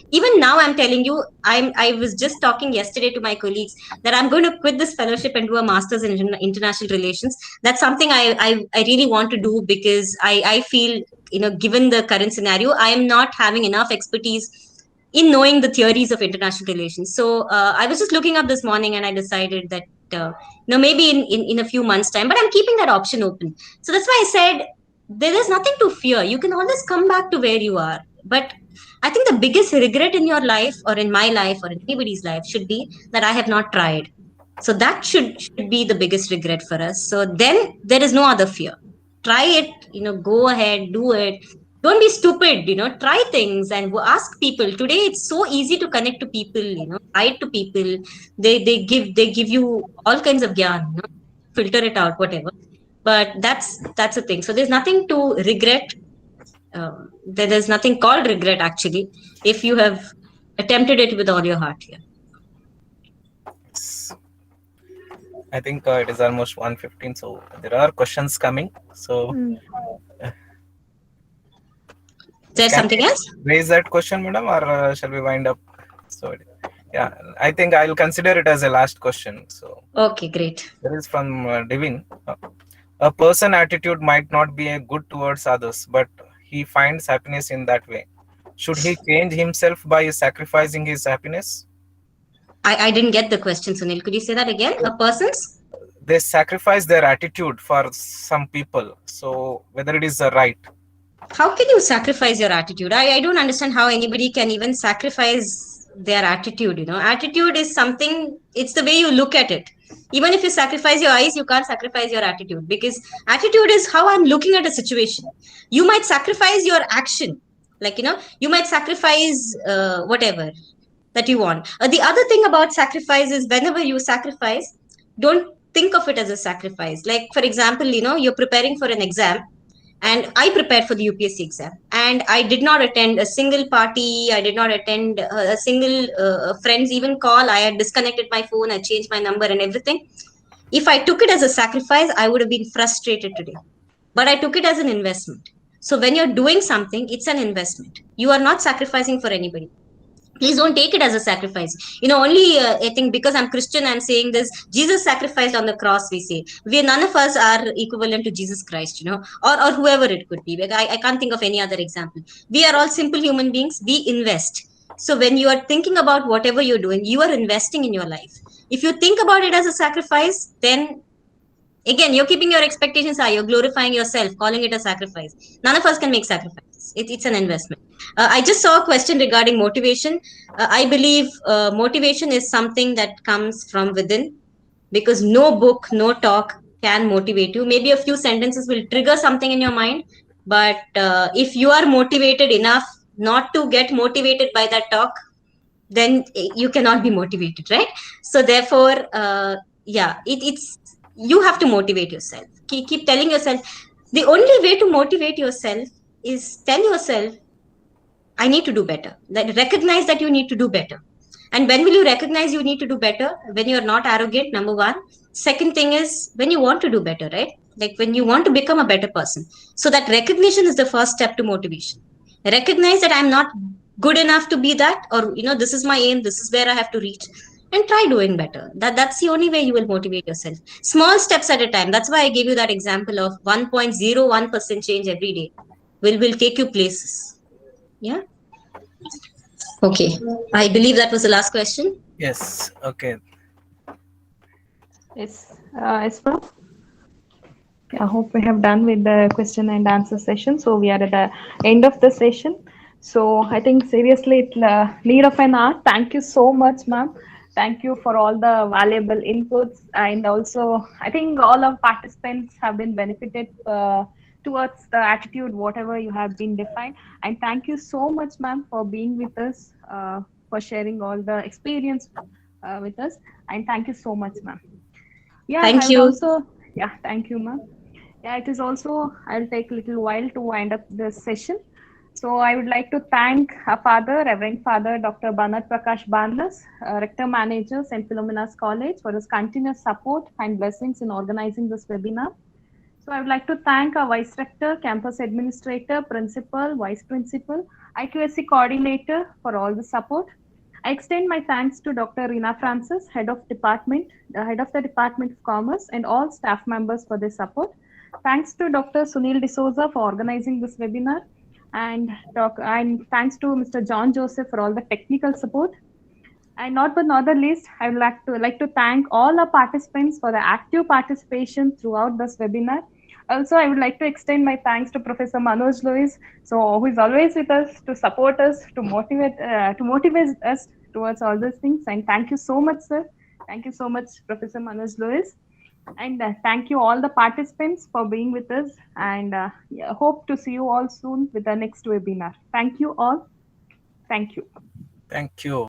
Even now I'm telling you, I was just talking yesterday to my colleagues that I'm going to quit this fellowship and do a master's in international relations. That's something I really want to do, because I feel, given the current scenario, I am not having enough expertise in knowing the theories of international relations. So I was just looking up this morning, and I decided that maybe in a few months' time, but I'm keeping that option open. So that's why I said there's nothing to fear. You can always come back to where you are. But I think the biggest regret in your life, or in my life, or in anybody's life, should be that I have not tried. So that should be the biggest regret for us. So then there is no other fear. try it, go ahead, do it. Don't be stupid, try things and ask people. Today it's so easy to connect to people, write to people. They give you all kinds of gyan, filter it out, whatever. But that's the thing. So there's nothing to regret. There's nothing called regret, actually, if you have attempted it with all your heart here. I think it is almost 1:15, so there are questions coming. So There's can something we else? raise that question, madam, or shall we wind up? So yeah, I think I'll consider it as a last question. So Okay, great. there is from Divin. A person attitude might not be a good towards others, but he finds happiness in that way. Should he change himself by sacrificing his happiness? I didn't get the question, Sunil. Could you say that again? A person's? They sacrifice their attitude for some people. So whether it is right. How can you sacrifice your attitude? I don't understand how anybody can even sacrifice their attitude. Attitude is something, it's the way you look at it. Even if you sacrifice your eyes, you can't sacrifice your attitude, because attitude is how I'm looking at a situation. You might sacrifice your action, like, you might sacrifice whatever that you want. The other thing about sacrifice is, whenever you sacrifice, don't think of it as a sacrifice. Like, for example, you're preparing for an exam, and I prepared for the UPSC exam, and I did not attend a single party. I did not attend a single friends even call. I had disconnected my phone. I changed my number and everything. If I took it as a sacrifice, I would have been frustrated today. But I took it as an investment. So when you're doing something, it's an investment. You are not sacrificing for anybody. Please don't take it as a sacrifice. Only I think because I'm Christian, I'm saying this. Jesus sacrificed on the cross, we say. None of us are equivalent to Jesus Christ, or whoever it could be. I can't think of any other example. We are all simple human beings. We invest. So when you are thinking about whatever you're doing, you are investing in your life. If you think about it as a sacrifice, then again, you're keeping your expectations high. You're glorifying yourself, calling it a sacrifice. None of us can make sacrifices. It's an investment. I just saw a question regarding motivation. I believe motivation is something that comes from within, because no book, no talk can motivate you. Maybe a few sentences will trigger something in your mind, but if you are motivated enough not to get motivated by that talk, then you cannot be motivated, right? So therefore, it's you have to motivate yourself. Keep telling yourself. The only way to motivate yourself is tell yourself, I need to do better. That recognize that you need to do better. And when will you recognize you need to do better? When you're not arrogant, number one. Second thing is when you want to do better, right? Like when you want to become a better person. So that recognition is the first step to motivation. Recognize that I'm not good enough to be that, or this is my aim, this is where I have to reach, and try doing better. That's the only way you will motivate yourself. Small steps at a time. That's why I gave you that example of 1.01% change every day will take you places. Yeah. Okay. I believe that was the last question. Yes. Okay. Yes, ma'am. I hope we have done with the question and answer session. So we are at the end of the session. So I think seriously, it's need of an hour. Thank you so much, ma'am. Thank you for all the valuable inputs, and also I think all of participants have been benefited towards the attitude, whatever you have been defined. And thank you so much, ma'am, for being with us, for sharing all the experience with us. And thank you so much, ma'am. Yeah, Thank I would you. also, yeah, thank you, ma'am. Yeah, it is also, I'll take a little while to wind up this session. So I would like to thank our father, Reverend Father Dr. Banat Prakash Banlas, Rector Manager, St. Philomena's College, for his continuous support and blessings in organizing this webinar. So I would like to thank our Vice Rector, Campus Administrator, Principal, Vice Principal, IQSC Coordinator for all the support. I extend my thanks to Dr. Rina Francis, Head of the Department of Commerce, and all staff members for their support. Thanks to Dr. Sunil D'Souza for organizing this webinar, and thanks to Mr. John Joseph for all the technical support. And not but not the least, I would like to thank all our participants for the active participation throughout this webinar. Also, I would like to extend my thanks to Professor Manoj Lewis, who is always with us to support us, to motivate us towards all these things. And thank you so much, sir. Thank you so much, Professor Manoj Lewis. And thank you all the participants for being with us, and hope to see you all soon with the next webinar. Thank you all. Thank you. Thank you.